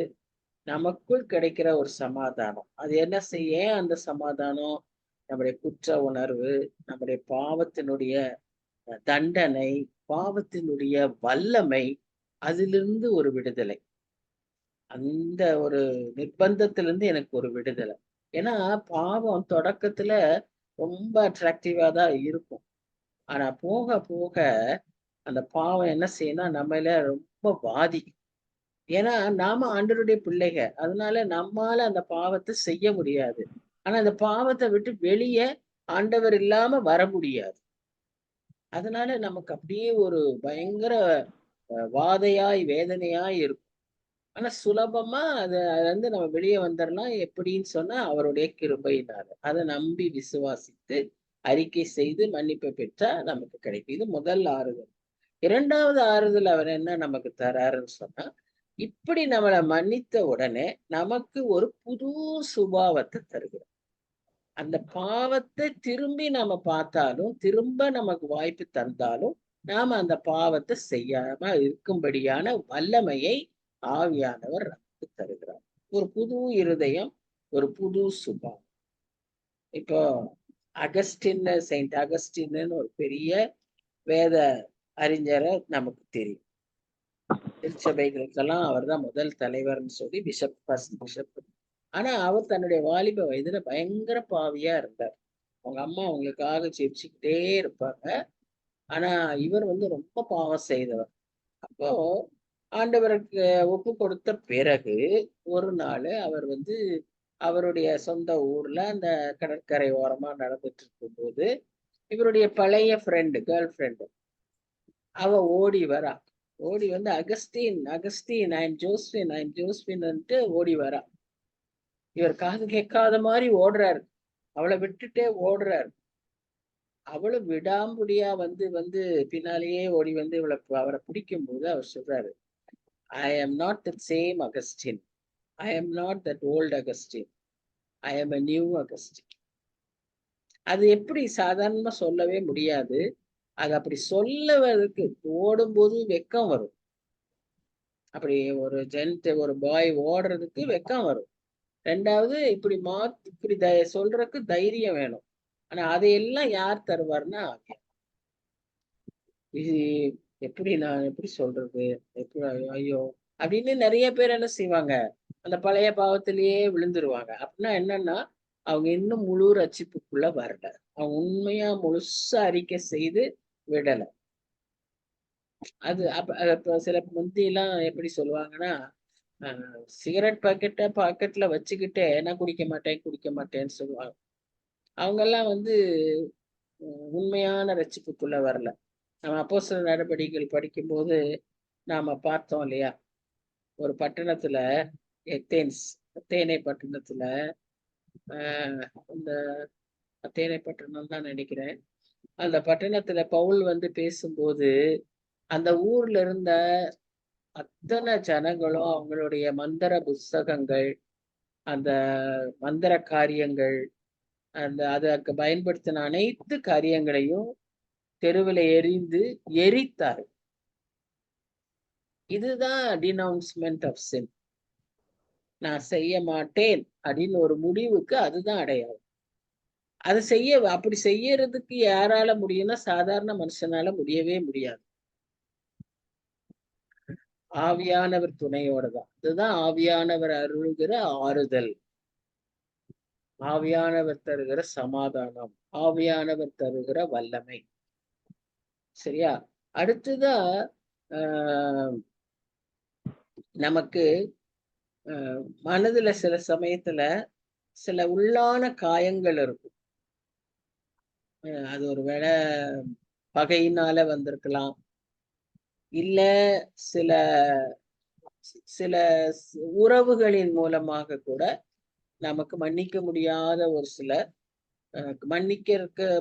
நமக்குள் கிடைக்கிற ஒரு சமாதானம். அது என்ன செய்ய அந்த சமாதானம்? நம்முடைய குற்ற உணர்வு, நம்முடைய பாவத்தினுடைய தண்டனை, பாவத்தினுடைய வல்லமை, அதிலிருந்து ஒரு விடுதலை. அந்த ஒரு நிர்பந்தத்திலிருந்து எனக்கு ஒரு விடுதலை. ஏன்னா பாவம் தொடக்கத்துல ரொம்ப அட்ராக்டிவா தான் இருக்கும். ஆனா போக போக அந்த பாவம் என்ன செய்யணும், நம்மள ரொம்ப பாதிக்கும். ஏன்னா நாம ஆண்டவருடைய பிள்ளைக, அதனால நம்மால அந்த பாவத்தை செய்ய முடியாது. ஆனா அந்த பாவத்தை விட்டு வெளியே ஆண்டவர் இல்லாம வர முடியாது. அதனால நமக்கு அப்படியே ஒரு பயங்கர வாதையாய் வேதனையாய் இருக்கும். ஆனா சுலபமா அதுல இருந்து நம்ம வெளியே வந்துடலாம். எப்படின்னு சொன்னா அவருடைய கிருபையினால. அதை நம்பி விசுவாசித்து அறிக்கை செய்து மன்னிப்பை பெற்றா நமக்கு கிடைக்கும். இது முதல் ஆறுதல். இரண்டாவது ஆறுதல் அவர் என்ன நமக்கு தராருன்னு சொன்னா, இப்படி நம்மளை மன்னித்த உடனே நமக்கு ஒரு புது சுபாவத்தை தருகிறார். அந்த பாவத்தை திரும்பி நாம பார்த்தாலும், திரும்ப நமக்கு வாய்ப்பு தந்தாலும், நாம அந்த பாவத்தை செய்யாம இருக்கும்படியான வல்லமையை ஆவியானவர் நமக்கு தருகிறார். ஒரு புது இருதயம், ஒரு புது சுபாவம். இப்போ செயின்ட் அகஸ்டின்னு ஒரு பெரிய வேத அறிஞரை நமக்கு தெரியும். திருச்சபைகளுக்கெல்லாம் அவர் தான் முதல் தலைவர்னு சொல்லி பிஷப். ஆனா அவர் தன்னுடைய வாலிப வயதுல பயங்கர பாவியா இருந்தார். அவங்க அம்மா அவங்களுக்காக ஜெபிச்சுக்கிட்டே இருப்பாங்க. ஆனா இவர் ரொம்ப பாவம் செய்தவர். அப்போ ஆண்டவருக்கு ஒப்பு கொடுத்த பிறகு ஒரு நாள் அவர் அவருடைய சொந்த ஊர்ல அந்த கடற்கரை ஓரமா நடந்துட்டு இருக்கும்போது இவருடைய பழைய கேர்ள் ஃப்ரெண்டு அவ ஓடி வரா. ஓடி வந்து அகஸ்டீன் ஐ எம் ஜோஸ்பின் ஓடி வரா. இவர் காது கேட்காத மாதிரி ஓடுறாரு, அவளை விட்டுட்டே ஓடுறாரு. அவளும் விடாம்படியா வந்து பின்னாலேயே ஓடி வந்து அவரை பிடிக்கும் போது அவர் சொல்றாரு, ஐ am not the same Augustine. I am not that old Augustine. I am a new Augustine. அது எப்படி சாதாரணமா சொல்லவே முடியாது. அது அப்படி சொல்லுவதற்கு ஓடும்போது வெக்கம் வரும். அப்படி ஒரு பாய் ஓடுறதுக்கு வெக்கம் வரும். ரெண்டாவது இப்படி சொல்றதுக்கு தைரியம் வேணும். ஆனா அதையெல்லாம் யார் தருவார்னா இது நான் எப்படி சொல்றது, எப்படி ஐயோ அப்படின்னு நிறைய பேர் என்ன செய்வாங்க, அந்த பழைய பாவத்திலேயே விழுந்துருவாங்க. அப்படின்னா என்னன்னா அவங்க இன்னும் முழு ரட்சிப்புக்குள்ள வரல. அவங்க உண்மையா முழுசா அறிக்கை செய்து விடல. அது அப்ப சில முந்தியெல்லாம் எப்படி சொல்லுவாங்கன்னா, சிகரெட் பாக்கெட்ல வச்சுக்கிட்டே நான் குடிக்க மாட்டேன்னு சொல்லுவாங்க. அவங்க எல்லாம் உண்மையான ரட்சிப்புக்குள்ள வரல. நம்ம அப்போஸ்தலர் நடபடிகள் படிக்கும்போது நாம பார்த்தோம் இல்லையா, ஒரு பட்டணத்துல அத்தேனை பட்டணத்துல இந்த அத்தேனை பட்டணம் தான் நினைக்கிறேன். அந்த பட்டணத்துல பவுல் பேசும்போது அந்த ஊர்ல இருந்த அத்தனை ஜனங்களும் அவங்களுடைய மந்திர புஸ்தகங்கள், அந்த மந்திர காரியங்கள், அதற்கு பயன்படுத்தின அனைத்து காரியங்களையும் தெருவில் எரித்தார். இதுதான் டினவுன்ஸ்மெண்ட் ஆஃப் சின். நான் செய்ய மாட்டேன் அப்படின்னு ஒரு முடிவுக்கு அதுதான் அடையாளம். அது அப்படி செய்யறதுக்கு யாரால முடியும்னா சாதாரண மனுஷனால முடியவே முடியாது. ஆவியானவர் துணையோட தான். இதுதான் ஆவியானவர் அருள்கிற ஆறுதல், ஆவியானவர் தருகிற சமாதானம், ஆவியானவர் தருகிற வல்லமை. சரியா? அடுத்ததா ஆஹ் நமக்கு மனதுல சில சமயத்துல சில உள்ளான காயங்கள் இருக்கும். அது ஒருவேளை பகையினால வந்திருக்கலாம், இல்ல சில சில உறவுகளின் மூலமாக கூட நமக்கு மன்னிக்க முடியாத ஒரு சில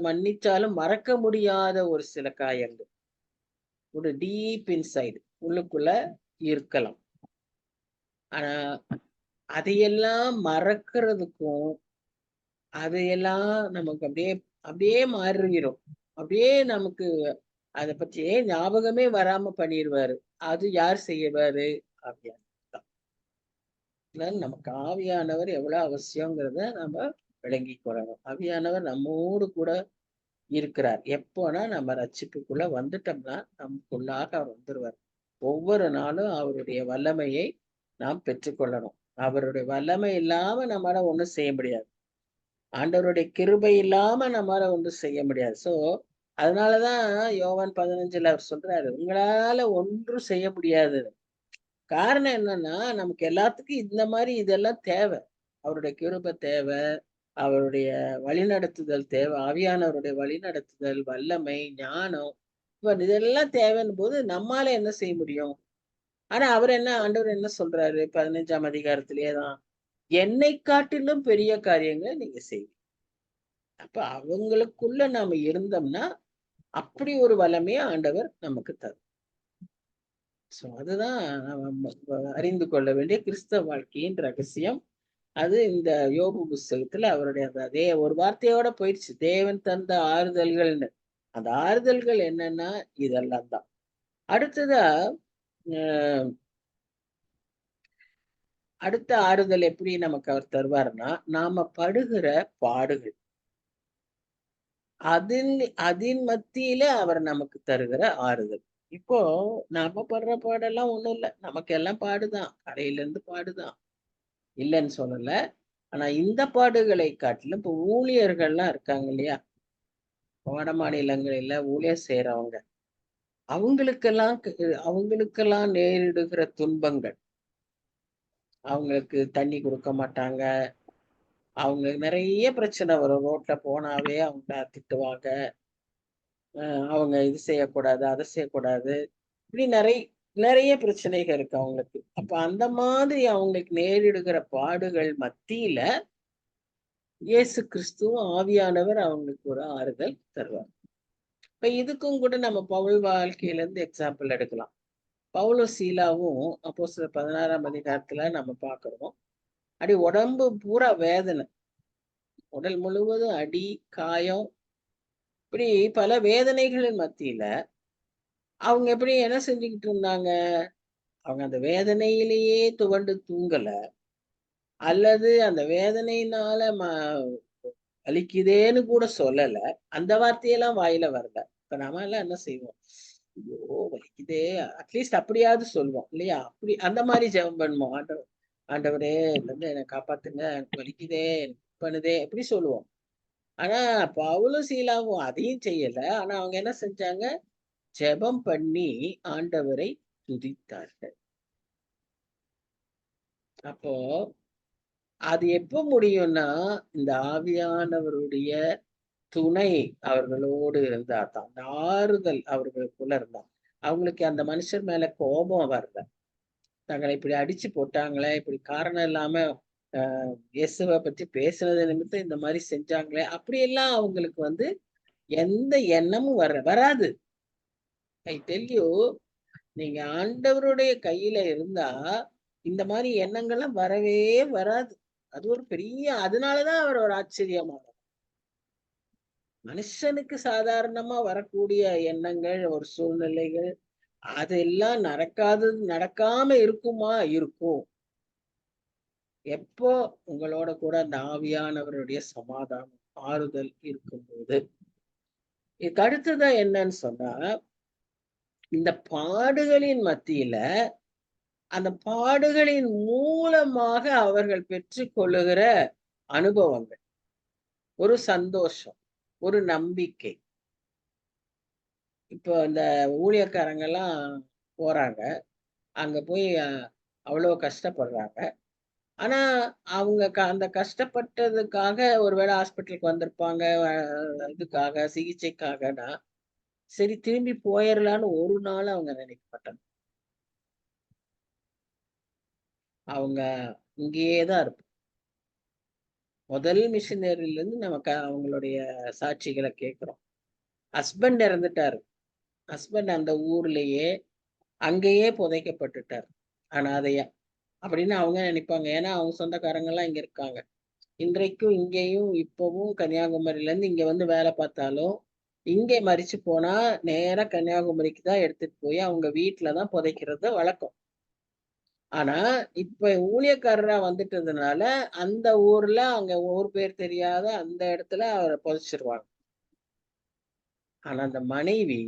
மன்னிச்சாலும் மறக்க முடியாத ஒரு சில காயங்கள் ஒரு டீப் இன்சைடு உள்ளுக்குள்ள இருக்கலாம். ஆனா அதையெல்லாம் மறக்கிறதுக்கும் அதையெல்லாம் நமக்கு அப்படியே அப்படியே மாறிடும். அப்படியே நமக்கு அதை பற்றியே ஞாபகமே வராம பண்ணிடுவாரு. அது யார் செய்யவாரு? ஆவியானவர் தான். நமக்கு ஆவியானவர் எவ்வளவு அவசியங்கிறத நம்ம விளங்கி கொள்ளணும். ஆவியானவர் நம்மோடு கூட இருக்கிறார். எப்போனா நம்ம ரட்சிப்புக்குள்ள வந்துட்டோம்னா நமக்குள்ளாக அவர் வந்துருவார். ஒவ்வொரு நாளும் அவருடைய வல்லமையை நாம் பெற்றுக்கொள்ளணும். அவருடைய வல்லமை இல்லாம நம்மளால ஒண்ணும் செய்ய முடியாது. ஆண்டவருடைய கிருபை இல்லாம நம்மளால ஒன்றும் செய்ய முடியாது. சோ அதனாலதான் யோவான் 15 அவர் சொல்றாரு, உங்களால ஒன்றும் செய்ய முடியாது. காரணம் என்னன்னா நமக்கு எல்லாத்துக்கும் இந்த மாதிரி இதெல்லாம் தேவை. அவருடைய கிருபை தேவை, அவருடைய வழிநடத்துதல் தேவை, ஆவியானவருடைய வழிநடத்துதல், வல்லமை, ஞானம், இதெல்லாம் தேவைன்னு போது நம்மால என்ன செய்ய முடியும்? ஆனா ஆண்டவர் என்ன சொல்றாரு 15ஆம் அதிகாரத்திலேதான், என்னை காட்டிலும் பெரிய காரியங்களை நீங்க செய்வீங்க. அப்ப அவங்களுக்குள்ள நாம இருந்தோம்னா அப்படி ஒரு வல்லமையை ஆண்டவர் நமக்கு தரும். சோ அதுதான் நம்ம அறிந்து கொள்ள வேண்டிய கிறிஸ்தவ வாழ்க்கையின் ரகசியம். அது இந்த யோபு புஸ்தகத்துல அவருடைய அதே ஒரு வார்த்தையோட போயிடுச்சு, தேவன் தந்த ஆறுதல்கள்னு. அந்த ஆறுதல்கள் என்னன்னா இதெல்லாம் தான். அடுத்ததா அடுத்த ஆறுதல் எப்படி நமக்கு அவர் தருவார்னா, நாம படுகிற பாடுகள், அதின் மத்தியில அவர் நமக்கு தருகிற ஆறுதல். இப்போ நாம படுற பாடெல்லாம் ஒண்ணும் இல்லை, நமக்கு எல்லாம் பாடுதான், கரையில இருந்து பாடுதான், இல்லைன்னு சொல்லல. ஆனா இந்த பாடுகளை காட்டிலும் இப்ப ஊழியர்கள்லாம் இருக்காங்க இல்லையா, வட மாநிலங்களில ஊழியர் செய்யறவங்க, அவங்களுக்கெல்லாம் நேரிடுகிற துன்பங்கள், அவங்களுக்கு தண்ணி கொடுக்க மாட்டாங்க, அவங்களுக்கு நிறைய பிரச்சனை வரும். ரோட்ல போனாவே அவங்க திட்டுவாங்க, அவங்க இது செய்யக்கூடாது, அதை செய்யக்கூடாது, இப்படி நிறைய நிறைய பிரச்சனைகள் இருக்கு அவங்களுக்கு. அப்ப அந்த மாதிரி அவங்களுக்கு நேரிடுகிற பாடுகள் மத்தியில இயேசு கிறிஸ்துவும் ஆவியானவர் அவங்களுக்கு ஒரு ஆறுதல் தருவார். இப்ப இதுக்கும் கூட நம்ம பவுல் வாழ்க்கையில இருந்து எக்ஸாம்பிள் எடுக்கலாம். பவுலும் சீலாவும் அப்போஸ்தலர் 16ஆம் அதிகாரத்துல நம்ம பாக்குறோம், அடி உடம்பு பூரா வேதனை, உடல் முழுவதும் அடி, காயம், இப்படி பல வேதனைகளின் மத்தியில அவங்க எப்படி என்ன செஞ்சுக்கிட்டு இருந்தாங்க? அவங்க அந்த வேதனையிலேயே துவண்டு தூங்கல, அல்லது அந்த வேதனையினால வலிக்குதேன்னு கூட சொல்லல. அந்த வார்த்தையெல்லாம் வாயில வரல. இப்ப நாம எல்லாம் என்ன செய்வோம்? ஐயோ வலிக்குதே, அட்லீஸ்ட் அப்படியாவது சொல்லுவோம் இல்லையா? அப்படி அந்த மாதிரி ஜெபம் பண்ணுவோம். ஆண்டவரே வந்து என்னை காப்பாத்துங்க, எனக்கு வலிக்குதே, எனக்கு பண்ணுதே, எப்படி சொல்லுவோம். ஆனா பவுலும் சீலாவும் அதையும் செய்யல. ஆனா அவங்க என்ன செஞ்சாங்க? ஜெபம் பண்ணி ஆண்டவரை துதித்தார்கள். அப்போ அது எப்ப முடியும்னா, இந்த ஆவியானவருடைய துணை அவர்களோடு இருந்தா தான், அந்த ஆறுதல் அவர்களுக்குள்ள இருந்தா. அவங்களுக்கு அந்த மனுஷர் மேல கோபம் வரல. தங்களை இப்படி அடிச்சு போட்டாங்களே, இப்படி காரணம் இல்லாம இயேசுவை பற்றி பேசுனது நிமித்தம் இந்த மாதிரி செஞ்சாங்களே, அப்படியெல்லாம் அவங்களுக்கு வந்து எந்த எண்ணமும் வராது. ஐ டெல் யூ, நீங்க ஆண்டவருடைய கையில இருந்தா இந்த மாதிரி எண்ணங்கள்லாம் வரவே வராது. அது ஒரு பெரிய, அதனாலதான் அவர் ஒரு ஆச்சரியமானவர். மனுஷனுக்கு சாதாரணமா வரக்கூடிய எண்ணங்கள், ஒரு சூழ்நிலைகள், அதெல்லாம் நடக்காம இருக்குமா? இருக்கும். எப்போ உங்களோட கூட அந்த ஆவியானவருடைய சமாதானம், ஆறுதல் இருக்கும்போது. இதுக்கு அடுத்ததான் என்னன்னு சொன்னா, இந்த பாடுகளின் மத்தியில அந்த பாடுகளின் மூலமாக அவர்கள் பெற்றுக்கொள்ளுகிற அனுபவங்கள், ஒரு சந்தோஷம், ஒரு நம்பிக்கை. இப்போ இந்த ஊழியக்காரங்கெல்லாம் போறாங்க. அங்க போய் அவ்வளோ கஷ்டப்படுறாங்க. ஆனா, அவங்க அந்த கஷ்டப்பட்டதுக்காக ஒருவேளை ஹாஸ்பிட்டலுக்கு வந்திருப்பாங்க. இதுக்காக, சிகிச்சைக்காகன்னா, சரி திரும்பி போயிரலான்னு ஒரு நாள் அவங்க நினைக்க மாட்டாங்க. அவங்க இங்கேயே தான் இருப்பாங்க. முதல் மிஷனரியிலேருந்து நமக்கு அவங்களுடைய சாட்சிகள கேட்கிறோம். ஹஸ்பண்ட் இறந்துட்டாரு. ஹஸ்பண்ட் அந்த ஊர்லயே, அங்கேயே புதைக்கப்பட்டுட்டாரு. அனாதையா. அப்படின்னு அவங்க நினைப்பாங்க. ஏன்னா, அவங்க சொந்தக்காரங்கலாம் இங்க இருக்காங்க. இன்றைக்கும் இங்கேயும் இப்பவும் கன்னியாகுமரியிலேருந்து இங்க வந்து வேலை பார்த்தாலும், இங்கே மரிச்சு போனா நேரா கன்னியாகுமரிக்கு தான் எடுத்துட்டு போய் அவங்க வீட்ல தான் புதைக்கிறது வழக்கம். ஆனா, இப்ப ஊழியக்காரரா வந்துட்டதுனால, அந்த ஊர்ல அங்க ஊர் பேர் தெரியாத அந்த இடத்துல அவர புதைச்சிருவாங்க. ஆனா, அந்த மனைவி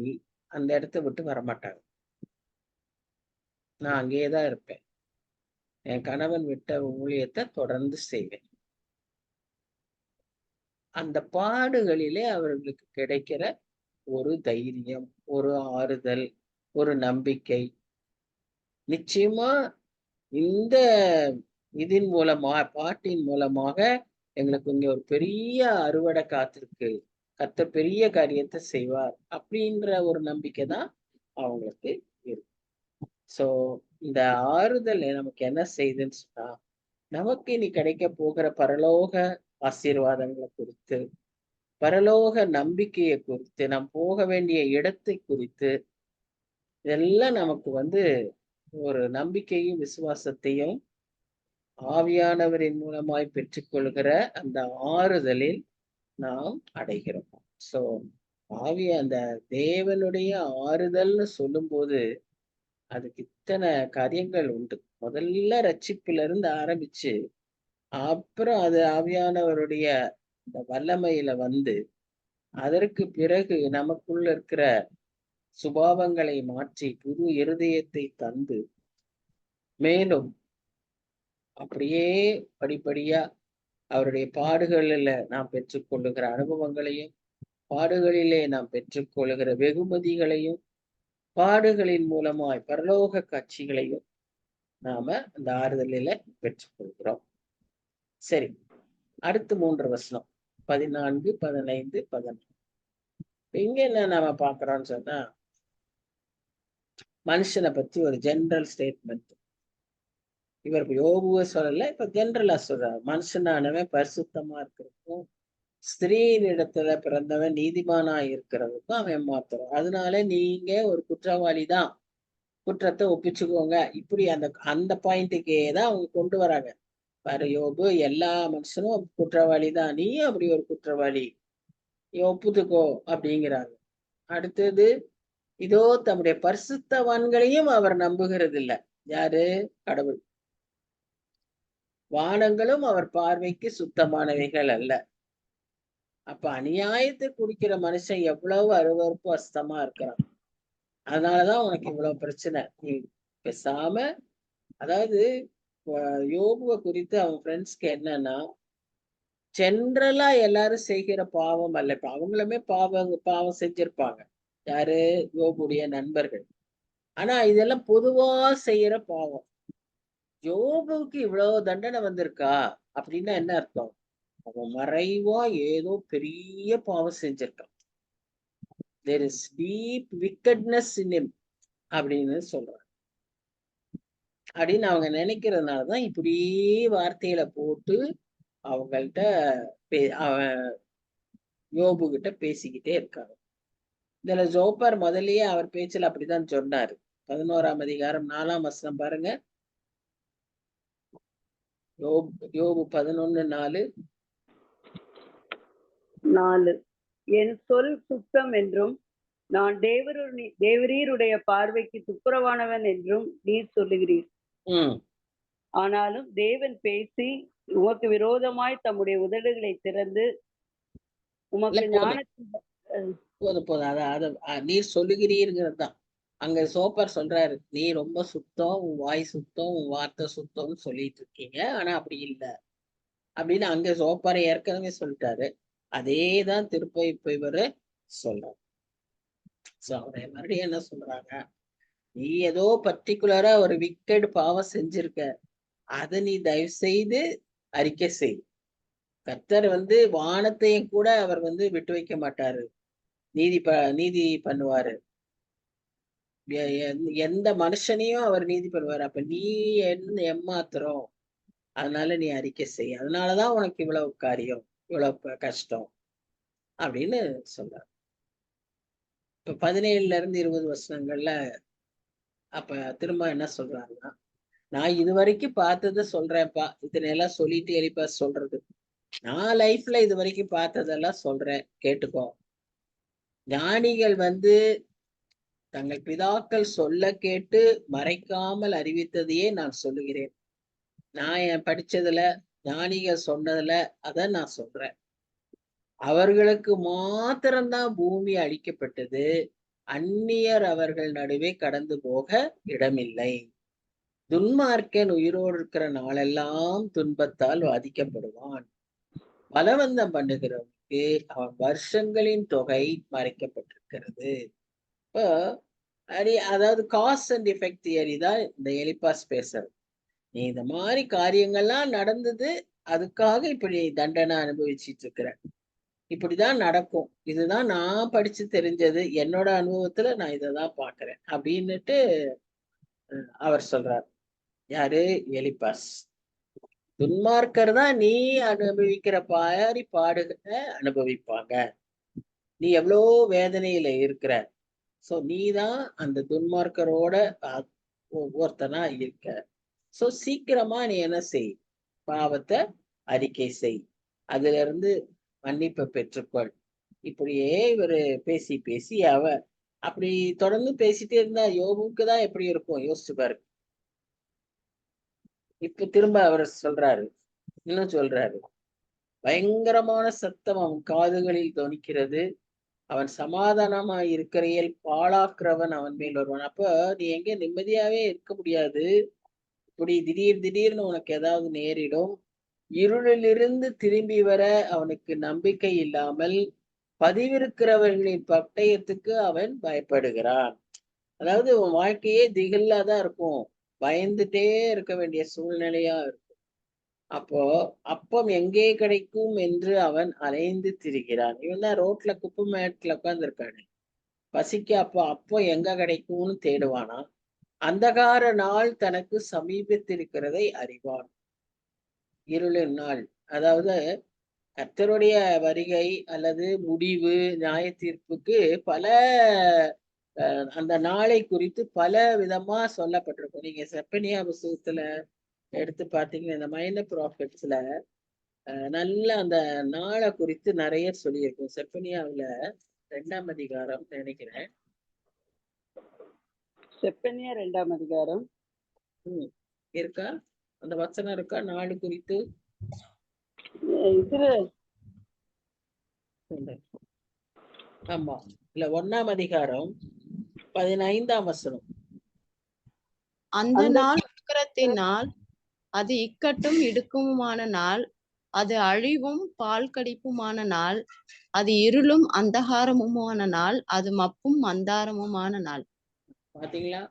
அந்த இடத்த விட்டு வரமாட்டாங்க. நான் அங்கேயே தான் இருப்பேன். என் கணவன் விட்ட ஊழியத்த தொடர்ந்து செய்வேன். அந்த பாடுகளிலே அவர்களுக்கு கிடைக்கிற ஒரு தைரியம், ஒரு ஆறுதல், ஒரு நம்பிக்கை. நிச்சயமா இந்த இதின் மூலமா, பாட்டின் மூலமாக எங்களுக்கு இங்க ஒரு பெரிய அறுவடை காத்திருக்கு. கர்த்தர் பெரிய காரியத்த செய்வார். அப்படின்ற ஒரு நம்பிக்கை தான் அவங்களுக்கு இருக்கு. ஸோ இந்த ஆறுதல் நமக்கு என்ன செய்யுதுன்னு சொன்னா, நமக்கு இனி கிடைக்கப் போகிற பரலோக ஆசீர்வாதங்கள குறித்து, பரலோக நம்பிக்கைய குறித்து, நாம் போக வேண்டிய இடத்தை குறித்து, இதெல்லாம் நமக்கு வந்து ஒரு நம்பிக்கையும், விசுவாசத்தையும் ஆவியானவரின் மூலமாய் பெற்றுக்கொள்கிற அந்த ஆறுதலில் நாம் அடைகிறோம். ஸோ அந்த தேவனுடைய ஆறுதல்னு சொல்லும்போது, அதுக்கு இத்தனை காரியங்கள் உண்டு. முதல்ல ரட்சிப்பிலிருந்து ஆரம்பிச்சு, அப்புறம் அது ஆவியானவருடைய இந்த வல்லமையில வந்து, அதற்கு பிறகு நமக்குள்ள இருக்கிற சுபாவங்களை மாற்றி, புது இருதயத்தை தந்து, மேலும் அப்படியே படிப்படியா அவருடைய பாடுகளில நாம் பெற்றுக்கொள்ளுகிற அனுபவங்களையும், பாடுகளிலே நாம் பெற்றுக்கொள்ளுகிற வெகுமதிகளையும், பாடுகளின் மூலமாய் பரலோக காட்சிகளையும் நாம அந்த ஆறுதலில பெற்றுக்கொள்கிறோம். சரி, அடுத்து 3 வசனம். 14, 15, 16. இங்க என்ன நாம பார்க்கிறோம்னு சொன்னா, மனுஷனை பத்தி ஒரு ஜெனரல் ஸ்டேட்மெண்ட். இவர் யோபுவ சொல்லல, இப்ப ஜெனரலா சொல்றாரு. மனுஷனானவன் பரிசுத்தமா இருக்கிறதுக்கும், ஸ்திரீனிடத்துல பிறந்தவன் நீதிமானா இருக்கிறதுக்கும் அவன் மாத்திரம். அதனால நீங்க ஒரு குற்றவாளி தான், குற்றத்தை ஒப்பிச்சுக்கோங்க. இப்படி அந்த அந்த பாயிண்ட்டுக்கே தான் அவங்க கொண்டு வராங்க. பாரு யோபு, எல்லா மனுஷனும் குற்றவாளி தான், நீயும் அப்படி ஒரு குற்றவாளி, நீ ஒப்புத்துக்கோ அப்படிங்கிறாங்க. அடுத்தது, இதோ தம்முடைய பரிசுத்தவான்களையும் அவர் நம்புகிறது இல்ல. யாரு? கடவுள். வானங்களும் அவர் பார்வைக்கு சுத்தமானவைகள் அல்ல. அப்ப அநியாயத்தை குடிக்கிற மனுஷன் எவ்வளவு அருவருப்பு அஸ்தமா இருக்கிறான். அதனாலதான் உனக்கு இவ்வளவு பிரச்சனை. நீ பேசாம, அதாவது யோபுவ குறித்து அவன் ஃப்ரெண்ட்ஸ்க்கு என்னன்னா, ஜென்ரலா எல்லாரும் செய்கிற பாவம் அல்ல. இப்ப அவங்களுமே பாவம் செஞ்சிருப்பாங்க. யாரு? யோபுடைய நண்பர்கள். ஆனா இதெல்லாம் பொதுவா செய்யற பாவம். யோபுவுக்கு இவ்வளவு தண்டனை வந்திருக்கா அப்படின்னா என்ன அர்த்தம்? அவன் மறைவா ஏதோ பெரிய பாவம் செஞ்சிருக்கான். there is deep wickedness in him அப்படின்னு சொல்றாங்க. அப்படின்னு அவங்க நினைக்கிறதுனாலதான் இப்படி வார்த்தையில போட்டு அவங்கள்ட்ட அவன் யோபு கிட்ட பேசிக்கிட்டே இருக்காங்க. இதுல ஜோப்பர் முதல்லயே அவர் பேச்சுல அப்படிதான் சொன்னாரு. 11ஆம் அதிகாரம் 4ஆம் வசனம் பாருங்க. யோபு 11:4. 4. என் சொல் சுத்தம் என்றும் நான் தேவரீருடைய பார்வைக்கு துப்புரவானவன் என்றும் நீர் சொல்லுகிறீர். ஆனாலும் தேவன் பேசி உமக்கு விரோதமாய் தம்முடைய உதடுகளை திறந்து உமக்கு போதும் ஞானத்தின் போதும் போதும் நீர் சொல்லுகிறீர்கள் தான். அங்க சோப்பர் சொல்றாரு, நீ ரொம்ப சுத்தம், உன் வாய் சுத்தம், உன் வார்த்தை சுத்தம்னு சொல்லிட்டு இருக்கீங்க, ஆனா அப்படி இல்லை அப்படின்னு அங்க சோப்பாரை ஏற்கனவே சொல்லிட்டாரு. அதேதான் திருப்ப இப்ப இவரு சொல்றாரு. அவரை மறுபடியும் என்ன சொல்றாங்க, நீ ஏதோ பர்டிகுலரா ஒரு விக்கெட் பாவம் செஞ்சிருக்க, அதை நீ தயவு செய்து அறிக்கை செய். கர்த்தர் வானத்தையும் கூட அவர் விட்டு வைக்க மாட்டாரு, நீதி பண்ணுவாரு. எந்த மனுஷனையும் அவர் நீதி பண்ணுவாரு. அப்ப நீ ஏமாத்துறோம், அதனால நீ அறிக்கை செய், அதனாலதான் உனக்கு இவ்வளவு காரியம், இவ்வளவு கஷ்டம் அப்படின்னு சொல்றாரு. இப்ப 17-20 வசனங்கள்ல அப்ப திரும்ப என்ன சொல்றாருன்னா, நான் இதுவரைக்கும் பார்த்ததை சொல்றேன்ப்பா, இதனையெல்லாம் சொல்லிட்டு எலிப்பா சொல்றது, நான் லைஃப்ல இது வரைக்கும் பார்த்ததெல்லாம் சொல்றேன், கேட்டுக்கோ. ஞானிகள் தங்கள் பிதாக்கள் சொல்ல கேட்டு மறைக்காமல் அறிவித்ததையே நான் சொல்லுகிறேன். நான் படிச்சதுல ஞானிகள் சொன்னதுல அத நான் சொல்றேன். அவர்களுக்கு மாத்திரம்தான் பூமி அழிக்கப்பட்டது, அந்நியர் அவர்கள் நடுவே கடந்து போக இடமில்லை. துன்மார்க்கன் உயிரோடு இருக்கிற நாளெல்லாம் துன்பத்தால் வாதிக்கப்படுவான். பலவந்தம் பண்ணுகிறவனுக்கு அவன் வருஷங்களின் தொகை மறைக்கப்பட்டிருக்கிறது. இப்போ அதாவது காஸ் அண்ட் எஃபெக்ட் தியரி தான் இந்த எலிபாஸ் பேசுறது. நீ இந்த மாதிரி காரியங்கள்லாம் நடந்தது, அதுக்காக இப்படி தண்டனை அனுபவிச்சுட்டு இருக்கிற, இப்படிதான் நடக்கும், இதுதான் நான் படிச்சு தெரிஞ்சது, என்னோட அனுபவத்துல நான் இதைதான் பாக்குறேன் அப்படின்னுட்டு அவர் சொல்றார். யாரு? எலிபாஸ். துன்மார்க்கர் தான் நீ அனுபவிக்கிற பாடுகளை அனுபவிப்பாங்க. நீ எவ்வளோ வேதனையில இருக்கிற, சோ நீதான் அந்த துன்மார்க்கரோட ஒருத்தனா இருக்க. சோ சீக்கிரமா நீ என்ன செய், பாவத்தை அறிக்கை செய், அதுல இருந்து மன்னிப்பை பெற்றுக்கொள். இப்படியே இவரு பேசி பேசி அப்படி தொடர்ந்து பேசிட்டே இருந்தா யோபுக்கு தான் எப்படி இருக்கும் யோசிச்சு பாரு. இப்ப திரும்ப அவர் சொல்றாரு, இன்னும் சொல்றாரு, பயங்கரமான சத்தம் அவன் காதுகளில் தொனிக்கிறது, அவன் சமாதானமா இருக்கிறையில் பாழாக்குறவன் அவன் மேல் வருவான். அப்ப நீ எங்க நிம்மதியாவே இருக்க முடியாது, இப்படி திடீர்னு உனக்கு ஏதாவது நேரிடும். இருளிலிருந்து திரும்பி வர அவனுக்கு நம்பிக்கை இல்லாமல் பதிவிருக்கிறவர்களின் பட்டயத்துக்கு அவன் பயப்படுகிறான். அதாவது உன் வாழ்க்கையே திகில்லாதான் இருக்கும், பயந்துட்டே இருக்க வேண்டிய சூழ்நிலையா இருக்கும். அப்போ அப்பம் எங்கே கிடைக்கும் என்று அவன் அலைந்து திரிகிறான். இவன் தான் ரோட்ல குப்பை மேட்ல உட்கார்ந்துருக்கானே, பசிக்கு அப்போ எங்க கிடைக்கும்னு தேடுவானா. அந்தகார நாள் தனக்கு சமீபத்திருக்கிறதை அறிவான். இருளின் நாள், அதாவது கர்த்தருடைய வருகை அல்லது முடிவு, நியாய தீர்ப்புக்கு பல அந்த நாளை குறித்து பல விதமா சொல்லப்பட்டிருக்கும். நீங்க செப்பனியா புஸ்தகத்துல எடுத்து பார்த்தீங்கன்னா, இந்த மைனர் ப்ராஃபிட்ஸ்ல நல்ல அந்த நாளை குறித்து நிறைய சொல்லியிருக்கும். செப்பனியாவுல 2ஆம் அதிகாரம் நினைக்கிறேன். செப்பனியா 2ஆம் அதிகாரம் இருக்கா, அந்த வசனம் இருக்கா நாடு குறித்து? இதுல ஆமா, இல்ல 1ஆம் அதிகாரம் 15ஆம் வசனம். அந்த நாள் உக்கிரத்தினால் அது இக்கட்டும் இடுக்கமுமான நாள், அது அழிவும் பால் கடிப்புமான நாள், அது இருளும் அந்தகாரமுமான நாள், அது மப்பும் மந்தாரமுமான நாள். பாத்தீங்களா,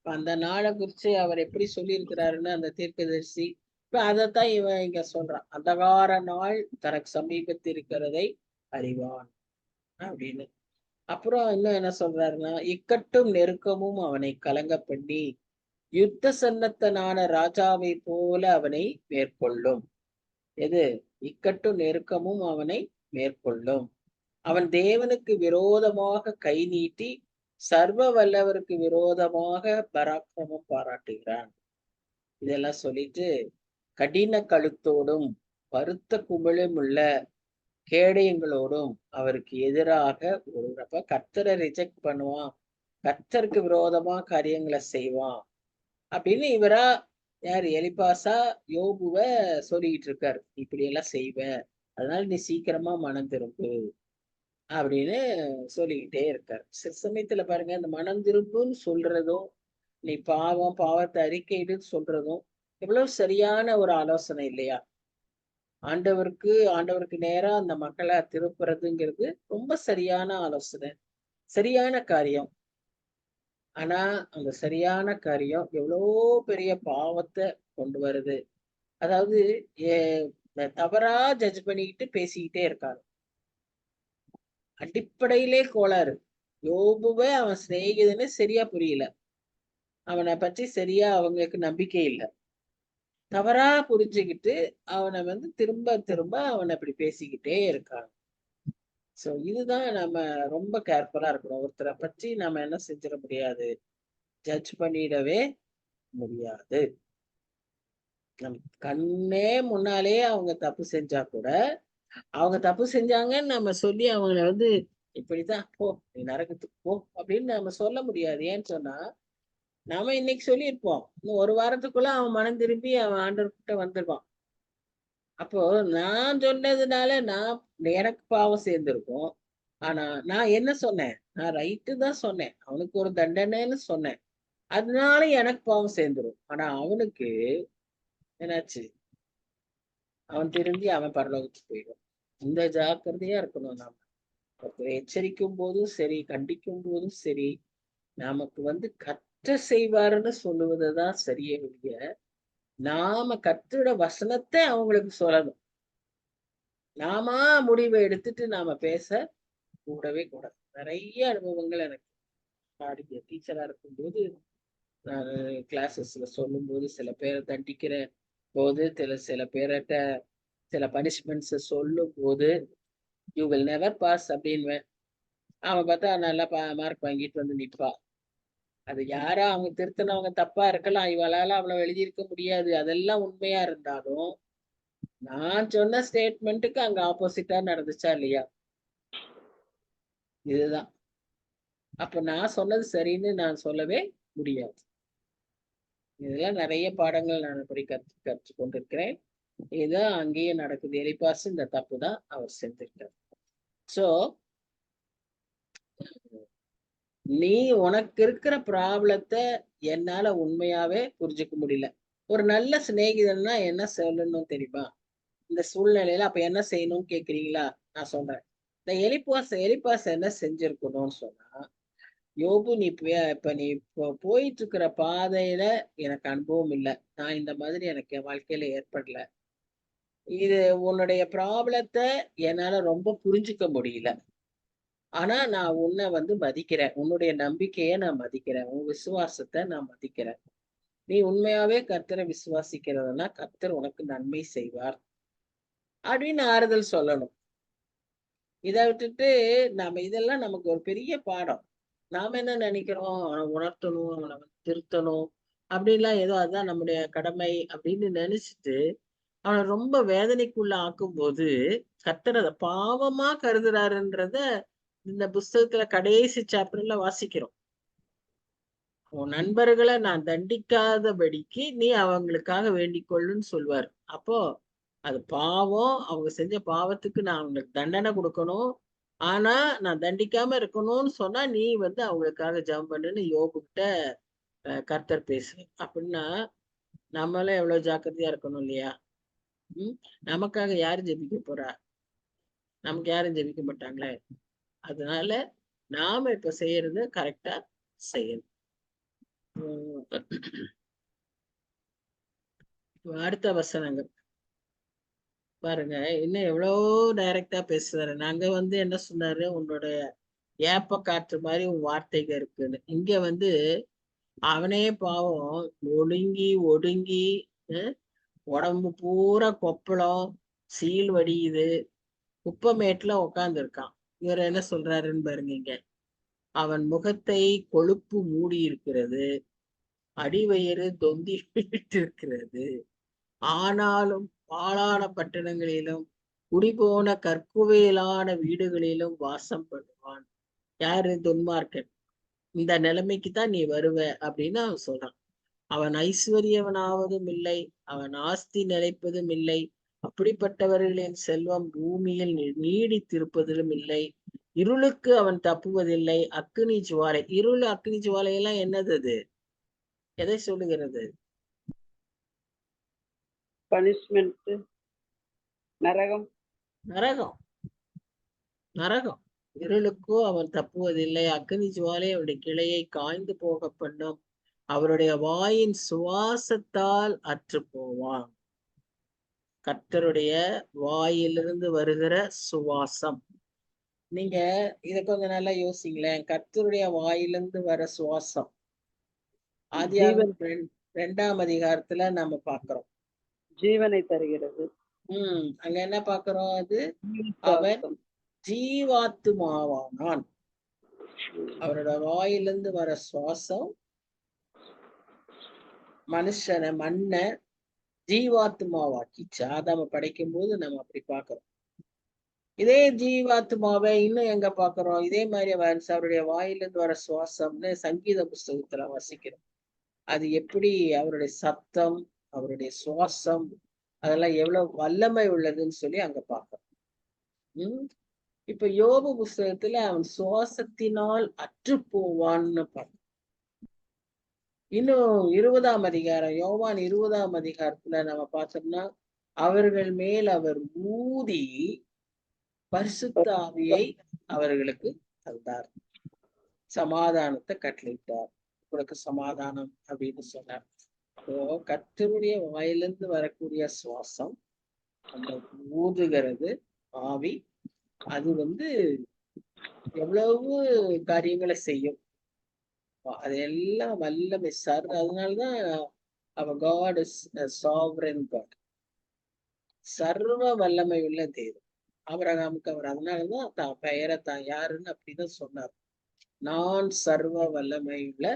அந்த நாளை குறிச்சு அவர் எப்படி சொல்லியிருக்கிறாருன்னு அந்த தீர்க்கதரிசி. இப்ப அதைத்தான் இவன் இங்க சொல்றான், அந்தகார நாள் தனக்கு சமீபத்தில் இருக்கிறதை அறிவான் அப்படின்னு. அப்புறம் இன்னும் என்ன சொல்றாருன்னா, இக்கட்டும் நெருக்கமும் அவனை கலங்க பண்ணி யுத்த சன்னத்தனான ராஜாவை போல அவனை மேற்கொள்ளும். எது? இக்கட்டும் நெருக்கமும் அவனை மேற்கொள்ளும். அவன் தேவனுக்கு விரோதமாக கை நீட்டி சர்வ வல்லவருக்கு விரோதமாக பராக்கிரமம் பாராட்டுகிறான். இதெல்லாம் சொல்லிட்டு கடின கழுத்தோடும் பருத்த குமிழும் உள்ள கேடயங்களோடும் அவருக்கு எதிராக ஒருவரப்ப கர்த்தரை ரிஜெக்ட் பண்ணுவான், கர்த்தருக்கு விரோதமா காரியங்களை செய்வான் அப்படின்னு இவரா யார்? எலிபாசா யோபுவ சொல்லிட்டு இருக்காரு, இப்படி எல்லாம் செய்வ, அதனால நீ சீக்கிரமா மனம் திரும்பு அப்படின்னு சொல்லிக்கிட்டே இருக்காரு. சில சமயத்துல பாருங்க, இந்த மனம் திரும்புன்னு சொல்றதும், நீ பாவத்தை அறிக்கையிடுன்னு சொல்றதும் எவ்வளவு சரியான ஒரு ஆலோசனை இல்லையா? ஆண்டவருக்கு நேரா அந்த மக்களை திருப்புறதுங்கிறது ரொம்ப சரியான ஆலோசனை, சரியான காரியம். ஆனா அந்த சரியான காரியம் எவ்வளோ பெரிய பாவத்தை கொண்டு வருது. அதாவது தவறா ஜட்ஜ் பண்ணிக்கிட்டு பேசிக்கிட்டே இருக்காரு. அடிப்படையிலே கோளாறு. யோபுவே அவன் சிநேகிதன்னு சரியா புரியல. அவனை பற்றி சரியா அவங்களுக்கு நம்பிக்கை இல்லை. தவறா புரிஞ்சுக்கிட்டு அவனை திரும்ப திரும்ப அவனை அப்படி பேசிக்கிட்டே இருக்காங்க. சோ இதுதான் நம்ம ரொம்ப கேர்ஃபுல்லா இருக்கணும். ஒருத்தரை பற்றி நம்ம என்ன செஞ்சிட முடியாது, ஜட்ஜ் பண்ணிடவே முடியாது. நம் கண்ணே முன்னாலே அவங்க தப்பு செஞ்சா கூட, அவங்க தப்பு செஞ்சாங்கன்னு நம்ம சொல்லி அவங்கள இப்படிதான் போ, நீ நரகத்துக்கு போ அப்படின்னு நம்ம சொல்ல முடியாது. ஏன்னு சொன்னா, நாம இன்னைக்கு சொல்லியிருப்போம், இன்னும் ஒரு வாரத்துக்குள்ள அவன் மனம் திரும்பி அவன் ஆண்டவர்கிட்ட வந்துடுவான். அப்போ நான் சொன்னதுனால எனக்கு பாவம் சேர்ந்திருக்கும். ஆனா நான் என்ன சொன்னேன்? நான் ரைட்டு தான் சொன்னேன், அவனுக்கு ஒரு தண்டனைன்னு சொன்னேன். அதனால எனக்கு பாவம் சேர்ந்துரும். ஆனா அவனுக்கு என்னாச்சு? அவன் திரும்பி அவன் பரலோகத்துக்கு போயிடும். இந்த ஜாக்கிரதையா இருக்கணும். நாம ஒருத்தரை எச்சரிக்கும் போதும் சரி, கண்டிக்கும் போதும் சரி, நமக்கு கற்ற செய்வாருன்னு சொல்லுவதுதான் சரியே ஒழிய, நாம கற்றோட வசனத்தை அவங்களுக்கு சொல்லணும். நாம முடிவை எடுத்துட்டு நாம பேச கூடவே கூடாது. நிறைய அனுபவங்கள் எனக்கு டீச்சரா இருக்கும்போது, நான் கிளாஸஸ்ல சொல்லும் போது, சில பேரை தண்டிக்கிற போது, சில பேர்கிட்ட சில பனிஷ்மெண்ட்ஸ் சொல்லும் போது, யூ வில் நெவர் பாஸ் அப்படின்வேன். அவன் பார்த்தா நல்லா மார்க் வாங்கிட்டு நிப்பா. அது யாரா அவங்க திருத்தினவங்க தப்பா இருக்கலாம், இவளால அவ்வளவு எழுதியிருக்க முடியாது, அதெல்லாம் உண்மையா இருந்தாலும் நான் சொன்ன ஸ்டேட்மெண்ட்டுக்கு அங்க ஆப்போசிட்டா நடந்துச்சா இல்லையா? இதுதான். அப்ப நான் சொன்னது சரின்னு நான் சொல்லவே முடியாது. இதெல்லாம் நிறைய பாடங்கள் நான் அப்படி கற்று கொண்டிருக்கிறேன். இதுதான் அங்கேயும் நடக்குது. எலிப்பாசு இந்த தப்பு தான் அவர் செஞ்சிருக்கார். சோ நீ உனக்கு இருக்கிற ப்ராப்ளத்தை என்னால உண்மையாவே புரிஞ்சுக்க முடியல. ஒரு நல்ல சிநேகிதன்னா என்ன சொல்லணும் தெரியுமா? இந்த சூழ்நிலையில அப்ப என்ன செய்யணும்னு கேக்குறீங்களா? நான் சொல்றேன். இந்த எலிப்பாச என்ன செஞ்சிருக்கணும்னு சொன்னா, யோபு, நீ இப்ப நீ போயிட்டு இருக்கிற பாதையில எனக்கு அனுபவம் இல்லை, நான் இந்த மாதிரி எனக்கு என் வாழ்க்கையில ஏற்படல, இது உன்னுடைய ப்ராப்ளத்தை என்னால ரொம்ப புரிஞ்சுக்க முடியல. ஆனா நான் உன்னை மதிக்கிறேன், உன்னுடைய நம்பிக்கையை நான் மதிக்கிறேன், உன் விசுவாசத்தை நான் மதிக்கிறேன். நீ உண்மையாவே கர்த்தரை விசுவாசிக்கிறதுனா கர்த்தர் உனக்கு நன்மை செய்வார் அப்படின்னு ஆறுதல் சொல்லணும். இதை விட்டுட்டு இதெல்லாம் நமக்கு ஒரு பெரிய பாடம். நாம என்ன நினைக்கிறோம்? அவனை உணர்த்தணும், அவனை திருத்தணும் அப்படின்லாம், ஏதோ அதுதான் நம்முடைய கடமை அப்படின்னு நினைச்சிட்டு அவனை ரொம்ப வேதனைக்குள்ள ஆக்கும் போது கர்த்தர் அதை பாவமா கருதுறாருன்றத இந்த புஸ்தகத்துல கடைசி சாப்டர்ல வாசிக்கிறோம். உன் நண்பர்களை நான் தண்டிக்காதபடிக்கு நீ அவங்களுக்காக வேண்டிக் கொள்ளுன்னு சொல்வார். அப்போ அது பாவம், அவங்க செஞ்ச பாவத்துக்கு நான் அவங்களுக்கு தண்டனை கொடுக்கணும், ஆனா நான் தண்டிக்காம இருக்கணும்னு சொன்னா நீ அவங்களுக்காக ஜெபம் பண்ணுன்னு யோபுகிட்ட கர்த்தர் பேசுறேன். அப்படின்னா நம்மளாம் எவ்வளவு ஜாக்கிரதையா இருக்கணும் இல்லையா? நமக்காக யாரு ஜெபிக்க போறா? நமக்கு யாரும் ஜெபிக்க மாட்டாங்களே. அதனால நாம இப்ப செய்யறது கரெக்டா செய்யணும். அடுத்த வசனங்கள் பாருங்க, இன்னும் எவ்வளவு டைரக்டா பேசுறாரு. நாங்க என்ன சொன்னாரு, உன்னோட ஏப்ப காற்று மாதிரி உன் வார்த்தைகள் இருக்குன்னு. இங்க அவனே பாவம் ஒடுங்கி ஒடுங்கி உடம்பு பூரா கொப்பளம், சீல் வடியுது, குப்பமேட்டுல உட்கார்ந்து இருக்கான். இவர் என்ன சொல்றாருன்னு பாருங்க. இங்க அவன் முகத்தை கொழுப்பு மூடி இருக்கிறது, அடிவயிறு தொந்தி இருக்கிறது, ஆனாலும் பாழான பட்டணங்களிலும் குடிபோன கற்குவையிலான வீடுகளிலும் வாசம் பண்ணுவான். யாரு? துன்மார்க்கன். இந்த நிலைமைக்கு தான் நீ வருவ அப்படின்னு அவன் சொல்றான். அவன் ஐஸ்வர்யவனாவதும் இல்லை, அவன் ஆஸ்தி நிலைப்பதும் இல்லை, அப்படிப்பட்டவர்களின் செல்வம் பூமியில் நீடித்திருப்பதிலும் இல்லை. இருளுக்கு அவன் தப்புவதில்லை. அக்கினி ஜுவாலை, இருள் அக்கினி ஜுவாலை எல்லாம் என்னது? அது எதை சொல்லுகிறது? பனிஷ்மெண்ட், நரகம். நரகம், நரகம். இருளுக்கோ அவன் தப்புவதில்லை. அக்கினி ஜுவாலை அவருடைய கிளையை காய்ந்து போக பண்ணும். அவருடைய வாயின் சுவாசத்தால் அற்று போவான். கர்த்தருடைய வாயிலிருந்து வருகிற சுவாசம். நீங்க இத கொஞ்சம் நல்லா யோசிங்களேன். கர்த்தருடைய வாயிலிருந்து வர சுவாசம் ஆதியாகமம் 2ஆம் அதிகாரத்துல நம்ம பாக்குறோம். ஜீவனை தருகிறது. அங்க என்ன பாக்குறோம்? அது அவன் ஜீவாத்துமாவானான். அவரோட வாயிலிருந்து வர சுவாசம் மனுஷனை, மண்ணை ஜீவாத்மாவாக்கிச்சு. ஆதாம படைக்கும் போது நம்ம அப்படி பாக்குறோம். இதே ஜீவாத்மாவை இன்னும் எங்க பாக்குறோம்? இதே மாதிரி அவருடைய வாயிலிருந்து வர சுவாசம்னு சங்கீத புஸ்தகத்துல வாசிக்கிறோம். அது எப்படி அவருடைய சத்தம், அவருடைய சுவாசம், அதெல்லாம் எவ்வளவு வல்லமை உள்ளதுன்னு சொல்லி அங்க பாக்குறோம். இப்ப யோபு புஸ்தகத்துல அவன் சுவாசத்தினால் அற்று போவான்னு பார்க்கணும். இன்னும் 20ஆம் அதிகாரம், யோவான் 20ஆம் அதிகாரத்துல நம்ம பார்த்தோம்னா, அவர்கள் மேல் அவர் ஊதி பரிசுத்த ஆவியை அவர்களுக்கு தந்தார், சமாதானத்தை கட்டளையிட்டார். உங்களுக்கு சமாதானம் அப்படின்னு சொன்னார். கர்த்தருடைய வாயிலிருந்து வரக்கூடிய சுவாசம், அந்த ஊதுகிறது ஆவி, அது எவ்வளவு காரியங்களை செய்யும். அதெல்லாம் வல்லமை சார். அதனாலதான் அவர் காட் இஸ் சாவரன் காட், சர்வ வல்லமை உள்ள தேவன். ஆபிரகாமுக்கு அவர் அதனாலதான் தான் பெயரை தான் யாருன்னு அப்படிதான் சொன்னார், நான் சர்வ வல்லமை உள்ள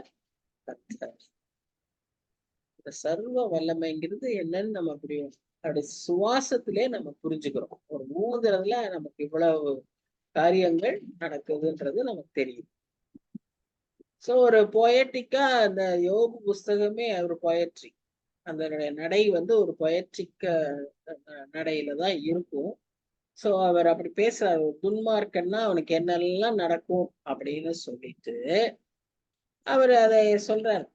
கர்த்தர். இந்த சர்வ வல்லமைங்கிறது என்னன்னு நம்ம அப்படி சுவாசத்திலே நம்ம புரிஞ்சுக்கிறோம். ஒரு ஊதுறதுல நமக்கு இவ்வளவு காரியங்கள் நடக்குதுன்றது நமக்கு தெரியும். சோ ஒரு பொயட்டிக்கா அந்த யோபு புஸ்தகமே ஒரு பொயட்ரி. அந்த நடை ஒரு பொயட்ரிக்க நடையில தான் இருக்கும். சோ அவர் அப்படி பேசுறாரு, துன்மார்க்கன்னா அவனுக்கு என்னெல்லாம் நடக்கும் அப்படின்னு சொல்லிட்டு அவர் அதை சொல்றாரு.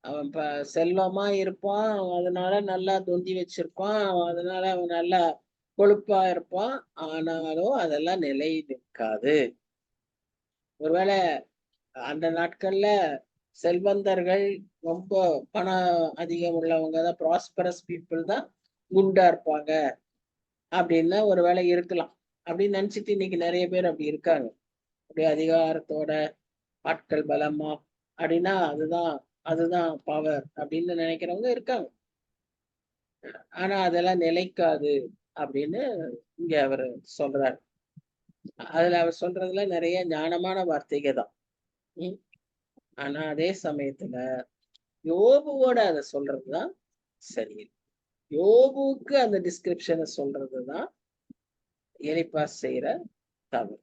அவன் செல்வமா இருப்பான், அதனால நல்லா தொந்தி வச்சிருப்பான், அதனால அவன் நல்லா கொழுப்பா இருப்பான், ஆனாலும் அதெல்லாம் நிலை நிற்காது. ஒருவேளை அந்த நாட்கள்ல செல்வந்தர்கள், ரொம்ப பணம் அதிகம் உள்ளவங்க தான், ப்ராஸ்பரஸ் பீப்புள் தான் குண்டா இருப்பாங்க அப்படின்னு ஒருவேளை இருக்கலாம் அப்படின்னு நினைச்சிட்டு இன்னைக்கு நிறைய பேர் அப்படி இருக்காங்க. அப்படி அதிகாரத்தோட ஆட்கள் பலமா அப்படின்னா அதுதான் பவர் அப்படின்னு நினைக்கிறவங்க இருக்காங்க. ஆனா அதெல்லாம் நிலைக்காது அப்படின்னு இங்க அவர் சொல்றாரு. அதுல அவர் சொல்றதுல நிறைய ஞானமான வார்த்தைகள் தான். ஆனா அதே சமயத்துல யோபுவோட அதை சொல்றதுதான் சரி. யோபுக்கு அந்த டிஸ்கிரிப்ஷனை சொல்றதுதான் எலிபாஸ் செய்யற தவறு.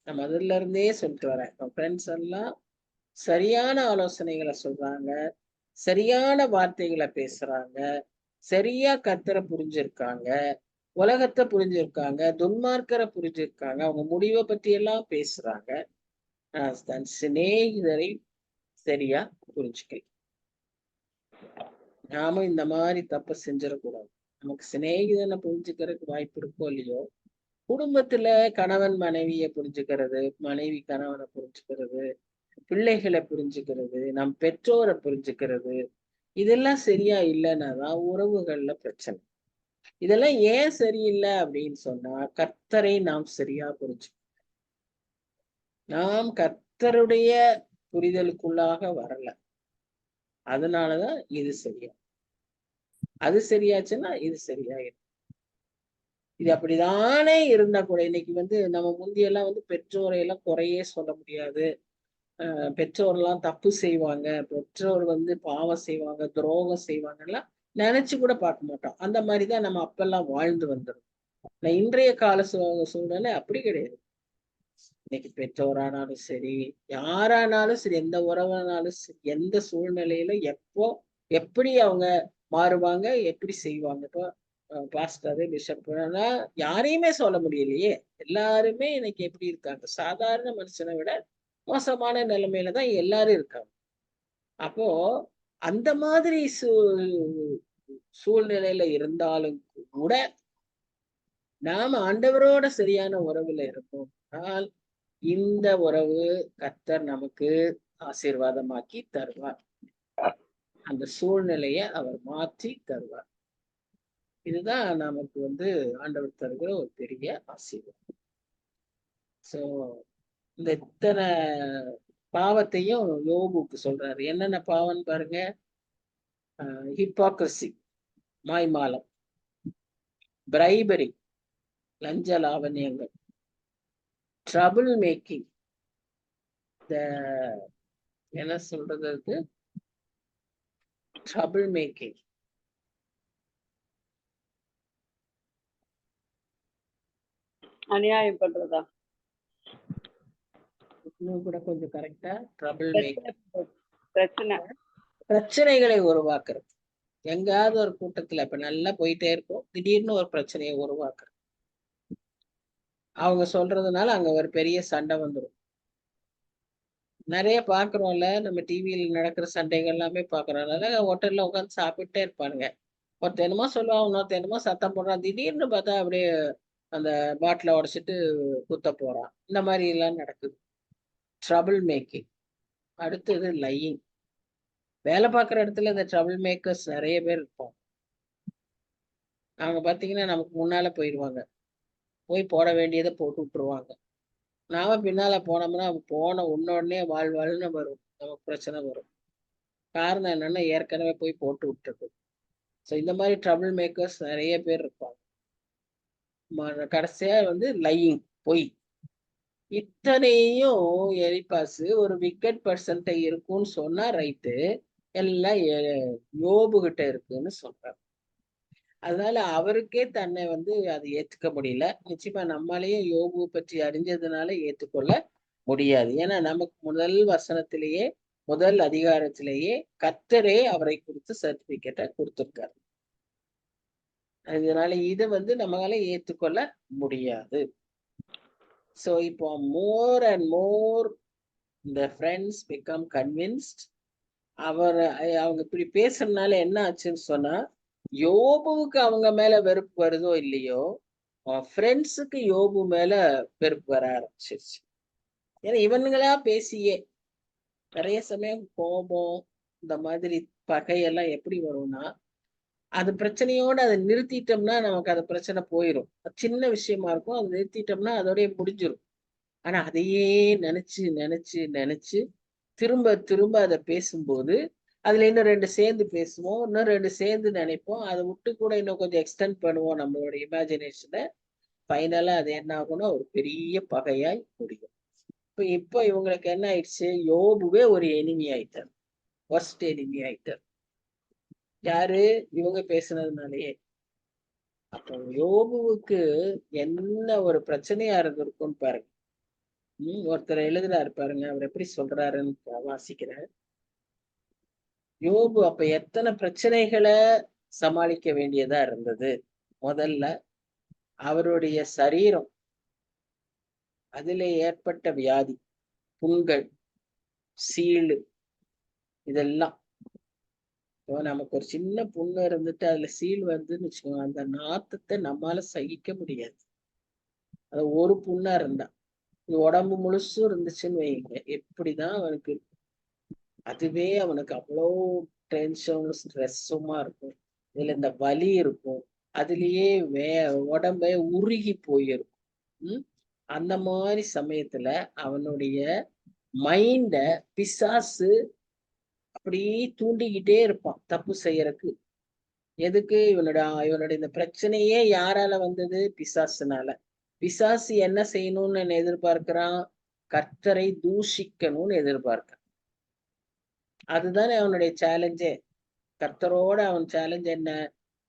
நம்ம அதுல இருந்தே சொல்லிட்டு வரேன். ஃப்ரெண்ட்ஸ் எல்லாம் சரியான ஆலோசனைகளை சொல்றாங்க, சரியான வார்த்தைகளை பேசுறாங்க, சரியா கர்த்தரை புரிஞ்சிருக்காங்க, உலகத்தை புரிஞ்சிருக்காங்க, துன்மார்க்கரை புரிஞ்சிருக்காங்க, அவங்க முடிவை பத்தி எல்லாம் பேசுறாங்க. தன் சிநேகிதரை சரியா புரிஞ்சுக்கல. நாமும் இந்த மாதிரி தப்ப செஞ்சிடக்கூடாது. நமக்கு சிநேகிதனை புரிஞ்சுக்கிறதுக்கு வாய்ப்பு இருக்கோ இல்லையோ, குடும்பத்துல கணவன் மனைவியை புரிஞ்சுக்கிறது, மனைவி கணவனை புரிஞ்சுக்கிறது, பிள்ளைகளை புரிஞ்சுக்கிறது, நம் பெற்றோரை புரிஞ்சுக்கிறது, இதெல்லாம் சரியா இல்லைன்னா தான் உறவுகள்ல பிரச்சனை. இதெல்லாம் ஏன் சரியில்லை அப்படின்னு சொன்னா, கர்த்தரை நாம் சரியா புரிஞ்சு, நாம் கர்த்தருடைய புரிதலுக்குள்ளாக வரல. அதனாலதான் இது சரியா, அது சரியாச்சுன்னா இது சரியாயிடும். இது அப்படிதானே இருந்தா கூட இன்னைக்கு நம்ம முந்தியெல்லாம் பெற்றோரை எல்லாம் குறையே சொல்ல முடியாது. பெற்றோர்லாம் தப்பு செய்வாங்க, பெற்றோர் பாவம் செய்வாங்க, துரோகம் செய்வாங்கலாம் நினைச்சு கூட பார்க்க மாட்டோம். அந்த மாதிரிதான் நம்ம அப்பெல்லாம் வாழ்ந்து வந்துடும். இன்றைய கால சூழ்நிலை அப்படி கிடையாது. இன்னைக்கு பெற்றோரானாலும் சரி, யாரானாலும் சரி, எந்த உறவானாலும் சரி, எந்த சூழ்நிலையில எப்போ எப்படி அவங்க மாறுவாங்க, எப்படி செய்வாங்க. இப்போ பாஸ்டர் பிஷப் யாரையுமே சொல்ல முடியலையே. எல்லாருமே இன்னைக்கு எப்படி இருக்காங்க, சாதாரண மனுஷனை விட மோசமான நிலைமையில தான் எல்லாரும் இருக்காங்க. அப்போ அந்த மாதிரி சூழ்நிலையில இருந்தாலும் கூட நாம ஆண்டவரோட சரியான உறவுல இருப்போம். இந்த உறவு கர்த்தர் நமக்கு ஆசீர்வாதமாக்கி தருவார். அந்த சூழ்நிலையை அவர் மாற்றி தருவார். இதுதான் நமக்கு ஆண்டவர் தருகிற ஒரு பெரிய ஆசீர்வாதம். சோ இந்த இத்தனை பாவத்தையும் யோபுக்கு சொல்றாரு. என்னென்ன பாவம்னு பாருங்க. ஹிப்போக்ரசி, மாய்மாலம், பிரைபரி, லஞ்ச லாவண்யங்கள், ட்ரபிள் மேக்கிங், என்ன சொல்றது, ட்ரபிள் மேக்கிங், அநியாயம் பண்றதா, இன்னும் கூட கொஞ்சம் கரெக்டா, ட்ரபிள் மேக்கிங், பிரச்சனைகளை உருவாக்குறது. எங்காவது ஒரு கூட்டத்துல இப்ப நல்லா போயிட்டே இருக்கும், திடீர்னு ஒரு பிரச்சனையை உருவாக்குறது. அவங்க சொல்றதுனால அங்க ஒரு பெரிய சண்டை வந்துடும். நிறைய பாக்குறோம்ல, நம்ம டிவியில நடக்கிற சண்டைகள் எல்லாமே பாக்குறோம்ல. ஹோட்டல்ல உட்காந்து சாப்பிட்டே இருப்பானுங்க. ஒருத்தர் என்னமோ சொல்லுவான், இன்னொருத்தர் என்னமோ சத்தம் போடுறான். திடீர்னு பார்த்தா அப்படியே அந்த பாட்டில உடைச்சிட்டு குத்த போறான். இந்த மாதிரி எல்லாம் நடக்குது. Trouble making. அடுத்தது லையிங். வேலை பார்க்குற இடத்துல இந்த ட்ரபிள் மேக்கர்ஸ் நிறைய பேர் இருப்போம். அவங்க பார்த்தீங்கன்னா நமக்கு முன்னால போயிடுவாங்க, போய் போட வேண்டியதை போட்டு விட்டுருவாங்க. நாம பின்னால போனோம்னா போன உடனே வாழ்வாள்னு வரும், நமக்கு பிரச்சனை வரும். காரணம் என்னன்னா ஏற்கனவே போய் போட்டு விட்டுருக்கு. ஸோ இந்த மாதிரி ட்ரபிள் மேக்கர்ஸ் நிறைய பேர் இருப்பாங்க. கடைசியா லையிங், பொய். இத்தனையும் எலிபாசு ஒரு விக்கெட் பர்சன்ட் இருக்கும்னு சொன்னா ரைட்டு, எல்லாம் யோபு கிட்ட இருக்குன்னு சொல்றாரு. அதனால அவருக்கே தன்னை அதை ஏத்துக்க முடியல. நிச்சயமா நம்மளையும் யோபு பற்றி அறிஞ்சதுனால ஏற்றுக்கொள்ள முடியாது. ஏன்னா நமக்கு முதல் வசனத்திலேயே, முதல் அதிகாரத்திலேயே கர்த்தரே அவரை குறித்து சர்டிபிகேட்டை கொடுத்திருக்காரு. அதனால இதை நம்மளால ஏற்றுக்கொள்ள முடியாது. ஸோ இப்போ மோர் அண்ட் மோர் இந்த ஃப்ரெண்ட்ஸ் பிகம் கன்வின்ஸ்ட். அவங்க இப்படி பேசுறதுனால என்ன ஆச்சுன்னு சொன்னா, யோபுவுக்கு அவங்க மேல வெறுப்பு வருதோ இல்லையோ, ஃப்ரெண்ட்ஸுக்கு யோபு மேல வெறுப்பு வர ஆரம்பிச்சிருச்சு. ஏன்னா இவனுங்களா பேசியே நிறைய சமயம் கோபம், இந்த மாதிரி பகையெல்லாம் எப்படி வரும்னா, அது பிரச்சனையோட அதை நிறுத்திட்டோம்னா நமக்கு அது பிரச்சனை போயிடும். சின்ன விஷயமா இருக்கும், அதை நிறுத்திட்டோம்னா அதோடய முடிஞ்சிடும். ஆனா அதையே நினைச்சு நினைச்சு நினைச்சு திரும்ப திரும்ப அதை பேசும்போது அதுல இன்னும் 2 சேர்ந்து பேசுவோம், இன்னும் 2 சேர்ந்து நினைப்போம், அதை விட்டு கூட இன்னும் கொஞ்சம் எக்ஸ்டெண்ட் பண்ணுவோம் நம்மளோட இமேஜினேஷனை. ஃபைனலா அது என்ன ஆகும்னா ஒரு பெரிய பகையாய் முடியும். இப்போ இவங்களுக்கு என்ன ஆயிடுச்சு, யோபுவே ஒரு எனிமி ஆயிட்டார், ஒர்ஸ்ட் எனிமி ஆயிட்டார். யாரு? இவங்க பேசுனதுனாலயே. அப்போ யோபுவுக்கு என்ன ஒரு பிரச்சனையா இருந்திருக்கும்னு பாருங்க. ஒருத்தர் எழுதுறாரு பாருங்க, அவர் எப்படி சொல்றாருன்னு வாசிக்கிறேன். யோபு அப்ப எத்தனை பிரச்சனைகளை சமாளிக்க வேண்டியதா இருந்தது. முதல்ல அவருடைய சரீரம், அதுல ஏற்பட்ட வியாதி, புண்கள், சீழு, இதெல்லாம். நமக்கு ஒரு சின்ன புண்ணு இருந்துட்டு அதுல சீல் வந்துன்னு வச்சுக்கோங்க, அந்த நாத்தத்தை நம்மால சகிக்க முடியாது. அது ஒரு புண்ணா இருந்தா, உடம்பு முழுசும் இருந்துச்சுன்னு வைங்க, எப்படிதான் அவனுக்கு, அதுவே அவனுக்கு அவ்வளோ டென்ஷனும் ஸ்ட்ரெஸ்ஸுமா இருக்கும். இதுல இந்த வலி இருக்கும், அதுலயே உடம்பே உருகி போயிருக்கும். அந்த மாதிரி சமயத்துல அவனுடைய மைண்ட பிசாசு அப்படியே தூண்டிக்கிட்டே இருப்பான் தப்பு செய்யறதுக்கு. எதுக்கு? இவனுடைய இந்த பிரச்சனையே யாரால வந்தது? பிசாசுனால. பிசாசு என்ன செய்யணும்னு எதிர்பார்க்கிறான்? கர்த்தரை தூஷிக்கணும்னு எதிர்பார்க்கிறான். அதுதானே அவனுடைய சேலஞ்சே. கர்த்தரோட அவன் சேலஞ்ச் என்ன?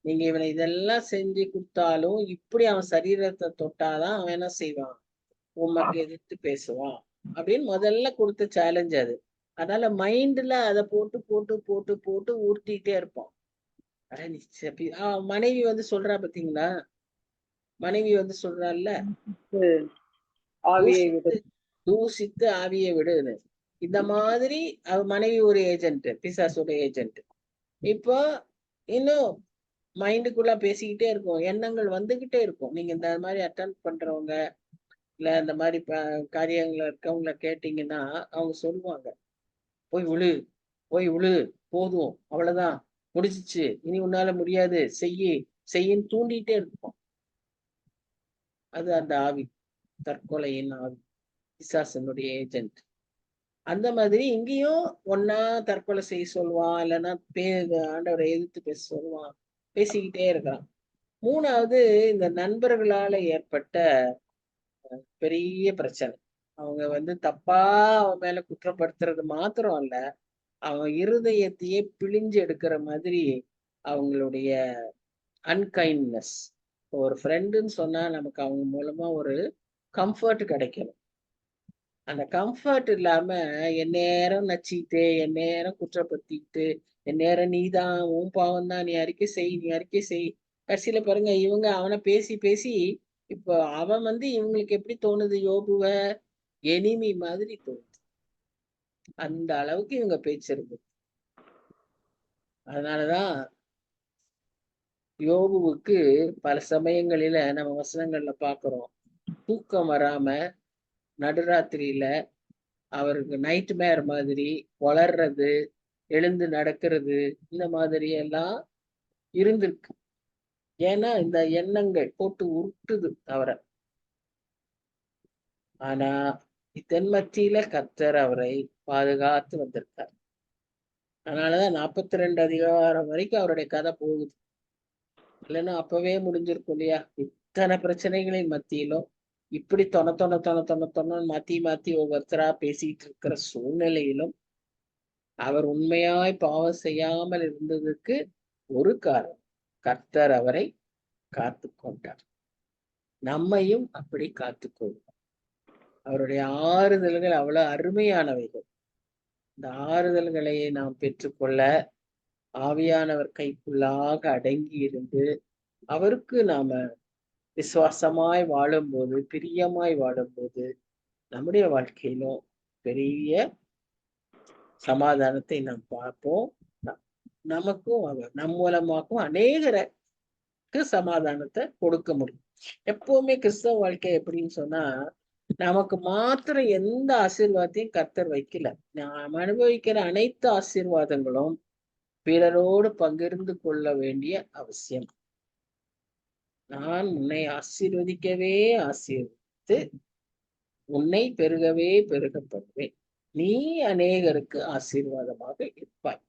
நீங்க இவனை இதெல்லாம் செஞ்சு கொடுத்தாலும் இப்படி அவன் சரீரத்தை தொட்டாதான் அவன் என்ன செய்வான்? உமக்கு எதிர்த்து பேசுவான் அப்படின்னு முதல்ல கொடுத்த சேலஞ்ச் அது. அதனால மைண்ட்ல அதை போட்டு போட்டு போட்டு போட்டு ஊர்த்திட்டே இருப்பான். மனைவி வந்து சொல்றா பாத்தீங்களா, மனைவி வந்து சொல்றாள்ல, ஆவியை விடு. தூசித்து ஆவியை விடுன்னு. இந்த மாதிரி அவ மனைவி ஒரு ஏஜென்ட், பிசாசோட ஏஜென்ட். இப்போ இன்னும் மைண்டுக்குள்ள பேசிக்கிட்டே இருக்கும், எண்ணங்கள் வந்துகிட்டே இருக்கும். நீங்க இந்த மாதிரி அட்டன் பண்றவங்க இல்ல இந்த மாதிரி காரியங்கள்ல இருக்கவங்கள கேட்டீங்கன்னா அவங்க சொல்லுவாங்க, போய் விழு, போய் விழு, போதும், அவ்வளவுதான், முடிச்சிச்சு, இனி உன்னால முடியாது, செய்யின்னு தூண்டிட்டே இருக்கும். அது அந்த ஆவி, தற்கொலையின் ஆவி, பிசாசனுடைய ஏஜென்ட். அந்த மாதிரி இங்கேயும் ஒன்னா தற்கொலை செய்ய சொல்லுவான், இல்லைன்னா ஆண்டவரை எதிர்த்து பேச சொல்லுவான், பேசிக்கிட்டே இருக்கான். மூணாவது, இந்த நண்பர்களால ஏற்பட்ட பெரிய பிரச்சனை. அவங்க வந்து தப்பா அவன் மேல குற்றப்படுத்துறது மாத்திரம் இல்ல, அவன் இருதயத்தையே பிழிஞ்சு எடுக்கிற மாதிரி அவங்களுடைய அன்கைண்ட்னஸ். ஒரு ஃப்ரெண்டுன்னு சொன்னா நமக்கு அவங்க மூலமா ஒரு கம்ஃபர்ட் கிடைக்கணும். அந்த கம்ஃபர்ட் இல்லாம எந்நேரம் நச்சிக்கிட்டு, எந்நேரம் குற்றப்படுத்திக்கிட்டு, எந்நேரம் நீதான், உன் பாவம் தான், நீ அறிக்கை செய், நீ அறிக்கை செய். கடைசியில பாருங்க, இவங்க அவனை பேசி பேசி இப்போ அவன் வந்து இவங்களுக்கு எப்படி தோணுது, யோபுவ எனிமி மாதிரி தோணுது. அந்த அளவுக்கு இவங்க பேச்சு இருக்கு. அதனாலதான் யோபுவுக்கு பல சமயங்களில நம்ம வசனங்கள்ல பாக்குறோம், தூக்கம் வராம நடுராத்திரியில அவருக்கு நைட் மேர் மாதிரி வளர்றது, எழுந்து நடக்கிறது, இந்த மாதிரி எல்லாம் இருந்திருக்கு. ஏன்னா இந்த எண்ணங்கள் போட்டு உருட்டுது அவரை. ஆனா தென்மத்தியில கர்த்தர் அவரை பாதுகாத்து வந்திருக்கார். அதனாலதான் 42 அதிகாரம் வரைக்கும் அவருடைய கதை போகுது. இல்லைன்னா அப்பவே முடிஞ்சிருக்கும் இல்லையா? இத்தனை பிரச்சனைகளின் மத்தியிலும் இப்படி தொண மாத்தி மாத்தி ஒவ்வொருத்தரா பேசிட்டு இருக்கிற சூழ்நிலையிலும் அவர் உண்மையாய் பாவம் செய்யாமல் இருந்ததுக்கு ஒரு காரணம், கர்த்தர் அவரை காத்து கொண்டார். நம்மையும் அப்படி காத்துக்கொள்ளும். அவருடைய ஆறுதல்கள் அவ்வளவு அருமையானவைகள். இந்த ஆறுதல்களை நாம் பெற்றுக்கொள்ள ஆவியானவர் கைக்குள்ளாக அடங்கி இருந்து அவருக்கு நாம விசுவாசமாய் வாழும்போது, பிரியமாய் வாழும்போது நம்முடைய வாழ்க்கையிலும் பெரிய சமாதானத்தை நாம் பார்ப்போம். நமக்கும் அவர் நம் மூலமாகவும் அநேகருக்கு சமாதானத்தை கொடுக்க முடியும். எப்பவுமே கிறிஸ்தவ வாழ்க்கை எப்படின்னு சொன்னா, நமக்கு மாத்திரம் எந்த ஆசீர்வாதத்தையும் கர்த்தர் வைக்கல. நாம் அனுபவிக்கிற அனைத்து ஆசீர்வாதங்களும் பிறரோடு பகிர்ந்து கொள்ள வேண்டிய அவசியம். நான் உன்னை ஆசீர்வதிக்கவே ஆசீர்வதித்து உன்னை பெருகவே பெருகப்படுவேன், நீ அநேகருக்கு ஆசீர்வாதமாக இருப்பாய்.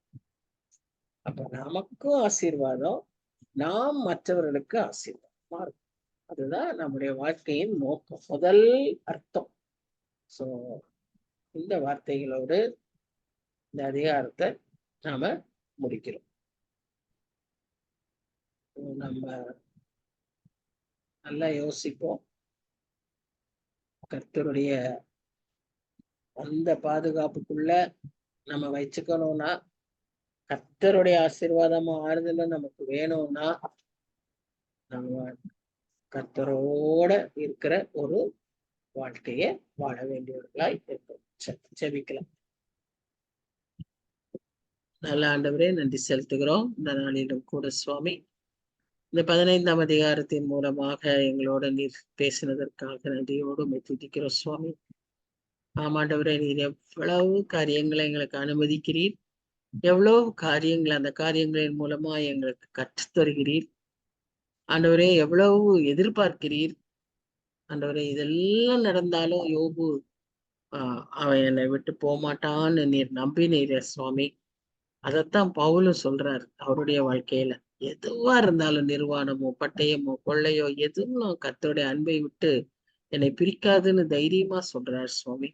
அப்ப நமக்கும் ஆசீர்வாதம், நாம் மற்றவர்களுக்கு ஆசீர்வாதமா இருக்கும். அதுதான் நம்முடைய வாழ்க்கையின் நோக்கம், முதல் அர்த்தம். சோ இந்த வார்த்தைகளோடு இந்த அதிகாரத்தை நாம முடிக்கிறோம். நம்ம நல்லா யோசிப்போம். கர்த்தருடைய அந்த பாதுகாப்புக்குள்ள நம்ம வச்சுக்கணும்னா, கர்த்தருடைய ஆசீர்வாதமும் ஆறுதலும் நமக்கு வேணும்னா, நம்ம கர்த்தரோட இருக்கிற ஒரு வாழ்க்கைய வாழ வேண்டியவர்களாய் இருக்கும். ஜெபிக்கலாம். நல்ல ஆண்டவரே, நன்றி செலுத்துகிறோம். இந்த நாளிலும் கூட சுவாமி, இந்த 15ஆம் அதிகாரத்தின் மூலமாக எங்களோட நீர் பேசினதற்காக நன்றியோடு துதிக்கிறோம் சுவாமி. ஆமாண்டவரே, நீர் எவ்வளவு காரியங்களை எங்களுக்கு அனுமதிக்கிறீர், எவ்வளவு காரியங்கள் அந்த காரியங்களின் மூலமா எங்களுக்கு கற்றுத்தருகிறீர். ஆண்டவரே, எவ்வளவு எதிர்பார்க்கிறீர். ஆண்டவரே, இதெல்லாம் நடந்தாலும் யோபு அவன் என்னை விட்டு போகமாட்டான்னு நீர் நம்பினீரே சுவாமி. அதைத்தான் பவுலும் சொல்றாரு அவருடைய வாழ்க்கையில. எதுவா இருந்தாலும், நிர்வாணமோ பட்டயமோ கொள்ளையோ எதுவும் கர்த்தருடைய அன்பை விட்டு என்னை பிரிக்காதுன்னு தைரியமா சொல்றாரு சுவாமி.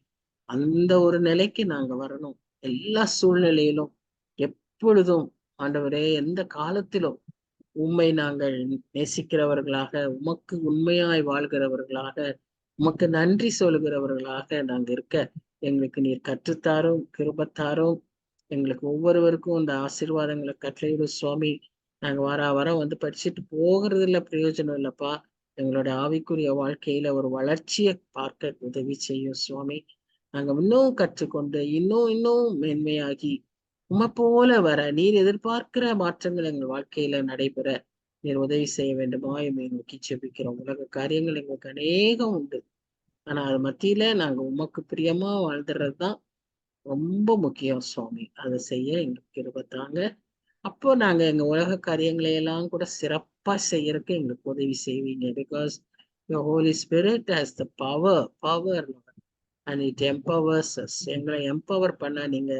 அந்த ஒரு நிலைக்கு நாங்க வரணும். எல்லா சூழ்நிலையிலும் எப்பொழுதும் ஆண்டவரே, எந்த காலத்திலும் உம்மை நாங்கள் நேசிக்கிறவர்களாக, உமக்கு உண்மையாய் வாழ்கிறவர்களாக, உமக்கு நன்றி சொல்கிறவர்களாக நாங்க இருக்க எங்களுக்கு நீர் கற்றுத்தாரும், கிருபத்தாரும். எங்களுக்கு ஒவ்வொருவருக்கும் இந்த ஆசீர்வாதங்களை கட்டளையிடும் சுவாமி. நாங்க வாரம் வந்து படிச்சுட்டு போகிறதுல பிரயோஜனம் இல்லப்பா. எங்களுடைய ஆவிக்குரிய வாழ்க்கையில ஒரு வளர்ச்சியை பார்க்க உதவி செய்யும் சுவாமி. நாங்க இன்னும் கற்றுக்கொண்டு இன்னும் இன்னும் மேன்மையாகி போல வர நீர் எதிர்பார்க்கிற மாற்றங்கள் எங்கள் வாழ்க்கையில நடைபெற நீர் உதவி செய்ய வேண்டுமா எம்மை நோக்கி ஜெபிக்கிறோம். உலக காரியங்கள் எங்களுக்கு அநேகம் உண்டு. ஆனா அது மத்தியில நாங்க உமக்கு பிரியமா வாழ்ந்துறதுதான் ரொம்ப முக்கியம் சுவாமி. அதை செய்ய எங்களுக்கு கிருபை தாங்க. அப்போ நாங்க எங்க உலக காரியங்களை எல்லாம் கூட சிறப்பா செய்யறதுக்கு எங்களுக்கு உதவி செய்வீங்க. Because your Holy Spirit has the power and it empowers us. எங்களை எம்பவர் பண்ண நீங்க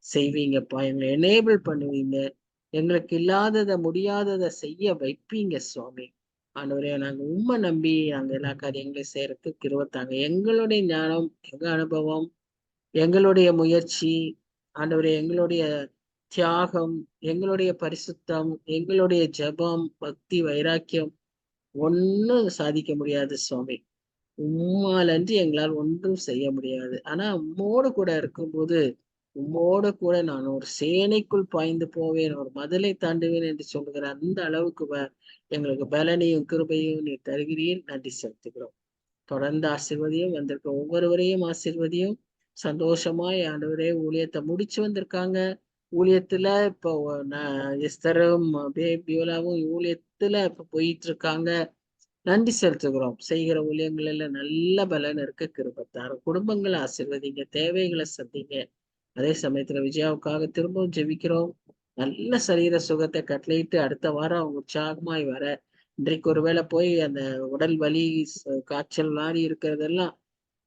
செய்வீங்கப்பா. எங்களை எனேபிள் பண்ணுவீங்க. எங்களுக்கு இல்லாததை முடியாததை செய்ய வைப்பீங்க சுவாமி. ஆண்டவரே, நாங்க உண்மை நம்பி நாங்க எல்லா காரியங்களையும் செய்யறதுக்கு கிருபை தாங்க. எங்களுடைய ஞானம், எங்க அனுபவம், எங்களுடைய முயற்சி, ஆண்டவரே எங்களுடைய தியாகம், எங்களுடைய பரிசுத்தம், எங்களுடைய ஜெபம், பக்தி, வைராக்கியம் ஒன்னும் சாதிக்க முடியாது சுவாமி. உம்மாலன்றி எங்களால் ஒன்றும் செய்ய முடியாது. ஆனா உம்மோடு கூட இருக்கும்போது உம்மோடு கூட நான் ஒரு சேனைக்குள் பாய்ந்து போவேன், ஒரு மதிலை தாண்டுவேன் என்று சொல்லுகிற அந்த அளவுக்கு எங்களுக்கு பலனையும் கிருபையும் நீ தருகிறீர். நன்றி செலுத்துகிறோம். தொடர்ந்து ஆசீர்வதியும், வந்திருக்க ஒவ்வொருவரையும் ஆசீர்வதியும். சந்தோஷமாய் ஆண்டவரே ஊழியத்தை முடிச்சு வந்திருக்காங்க. ஊழியத்துல இப்போ எஸ்தரும் பியோலாவும் ஊழியத்துல இப்ப போயிட்டு இருக்காங்க. நன்றி செலுத்துகிறோம். செய்கிற ஊழியங்கள் எல்லாம் நல்ல பலன் இருக்க கிருபத்தார். குடும்பங்களை ஆசீர்வதிங்க, தேவைகளை சந்திங்க. அதே சமயத்துல விஜயாவுக்காக திரும்பவும் ஜெபிக்கிறோம். நல்ல சரீர சுகத்தை கட்டளையிட்டு அடுத்த வாரம் அவங்க உற்சாகமாய் வர, இன்றைக்கு ஒருவேளை போய் அந்த உடல் வலி காய்ச்சல் மாதிரி இருக்கிறதெல்லாம்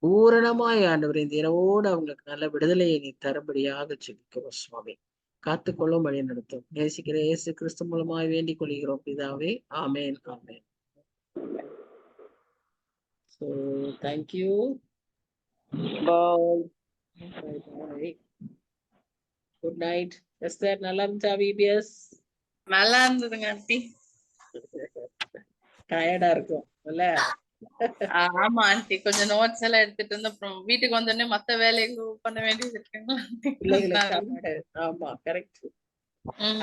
பூரணமாய் ஆண்டவர் இந்த இரவோடு அவங்களுக்கு நல்ல விடுதலையை நீ தரும்படியாக ஜெபிக்கிறோம் சுவாமி. காத்துக்கொள்ளும் வழி நடத்தும். நேசிக்கிற இயேசு கிறிஸ்து மூலமாய் வேண்டிக் கொள்கிறோம் பிதாவே. ஆமேன், ஆமேன். So thank you. Bye. Bye bye. Good night. Esther, நல்லா இருந்துச்சா VBS? நல்லா இருந்ததுங்க ஆண்டி. டயர்டா இருக்கும் இல்ல? ஆமா ஆண்டி, கொஞ்சம் நோட்ஸ் எல்லாம் எடுத்துட்டு வந்து அப்புறம் வீட்டுக்கு வந்தோடனே மத்த வேலைகள் பண்ண வேண்டியது இருக்குங்களா? ஆமா, கரெக்ட்.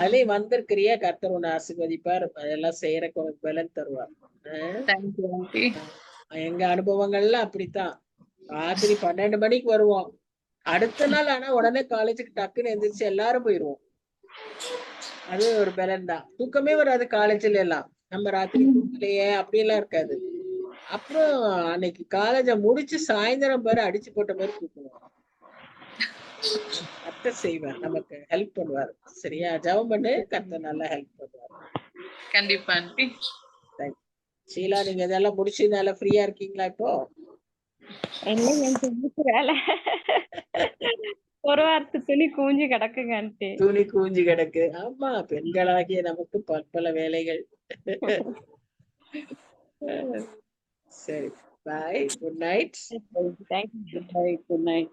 அதுலயும் வந்திருக்கிறியா, கர்த்தர் உன்னை ஆசீர்வதிப்பார். அதெல்லாம் செய்யறதுக்கு உனக்கு பலன் தருவார். எங்க அனுபவங்கள்லாம் அப்படித்தான். ராத்திரி 12 மணிக்கு வருவோம். அடுத்த நாள் ஆனா உடனே காலேஜுக்கு டக்குன்னு எந்திரிச்சு எல்லாரும் போயிருவோம். அது ஒரு பலன் தான். தூக்கமே வராது காலேஜ்ல எல்லாம். நம்ம ராத்திரி தூக்கலையே அப்படியெல்லாம் இருக்காது. அப்புறம் அன்னைக்கு காலேஜ முடிச்சு சாயந்தரம் பேரு அடிச்சு போட்ட மாதிரி தூக்குவோம். கர்த்தர் செய்வார், நமக்கு ஹெல்ப் பண்ணுவார். சரியா? ஜெபம் பண்ணு, கர்த்தர் நல்லா ஹெல்ப் பண்ணுவார். கண்டிப்பா ஆண்டி. ஷீலா, நீங்க இதெல்லாம் முடிச்சு நல்லா ஃப்ரீயா இருக்கீங்களா இப்போ? ஒரு வாரத்து துணி கூஞ்சி கிடக்குங்க ஆண்டி. துணி கூஞ்சி கிடக்கு. ஆமா, பெண்களாகிய நமக்கு பற்பல வேலைகள். சரி, bye, good night. Bye. Good night.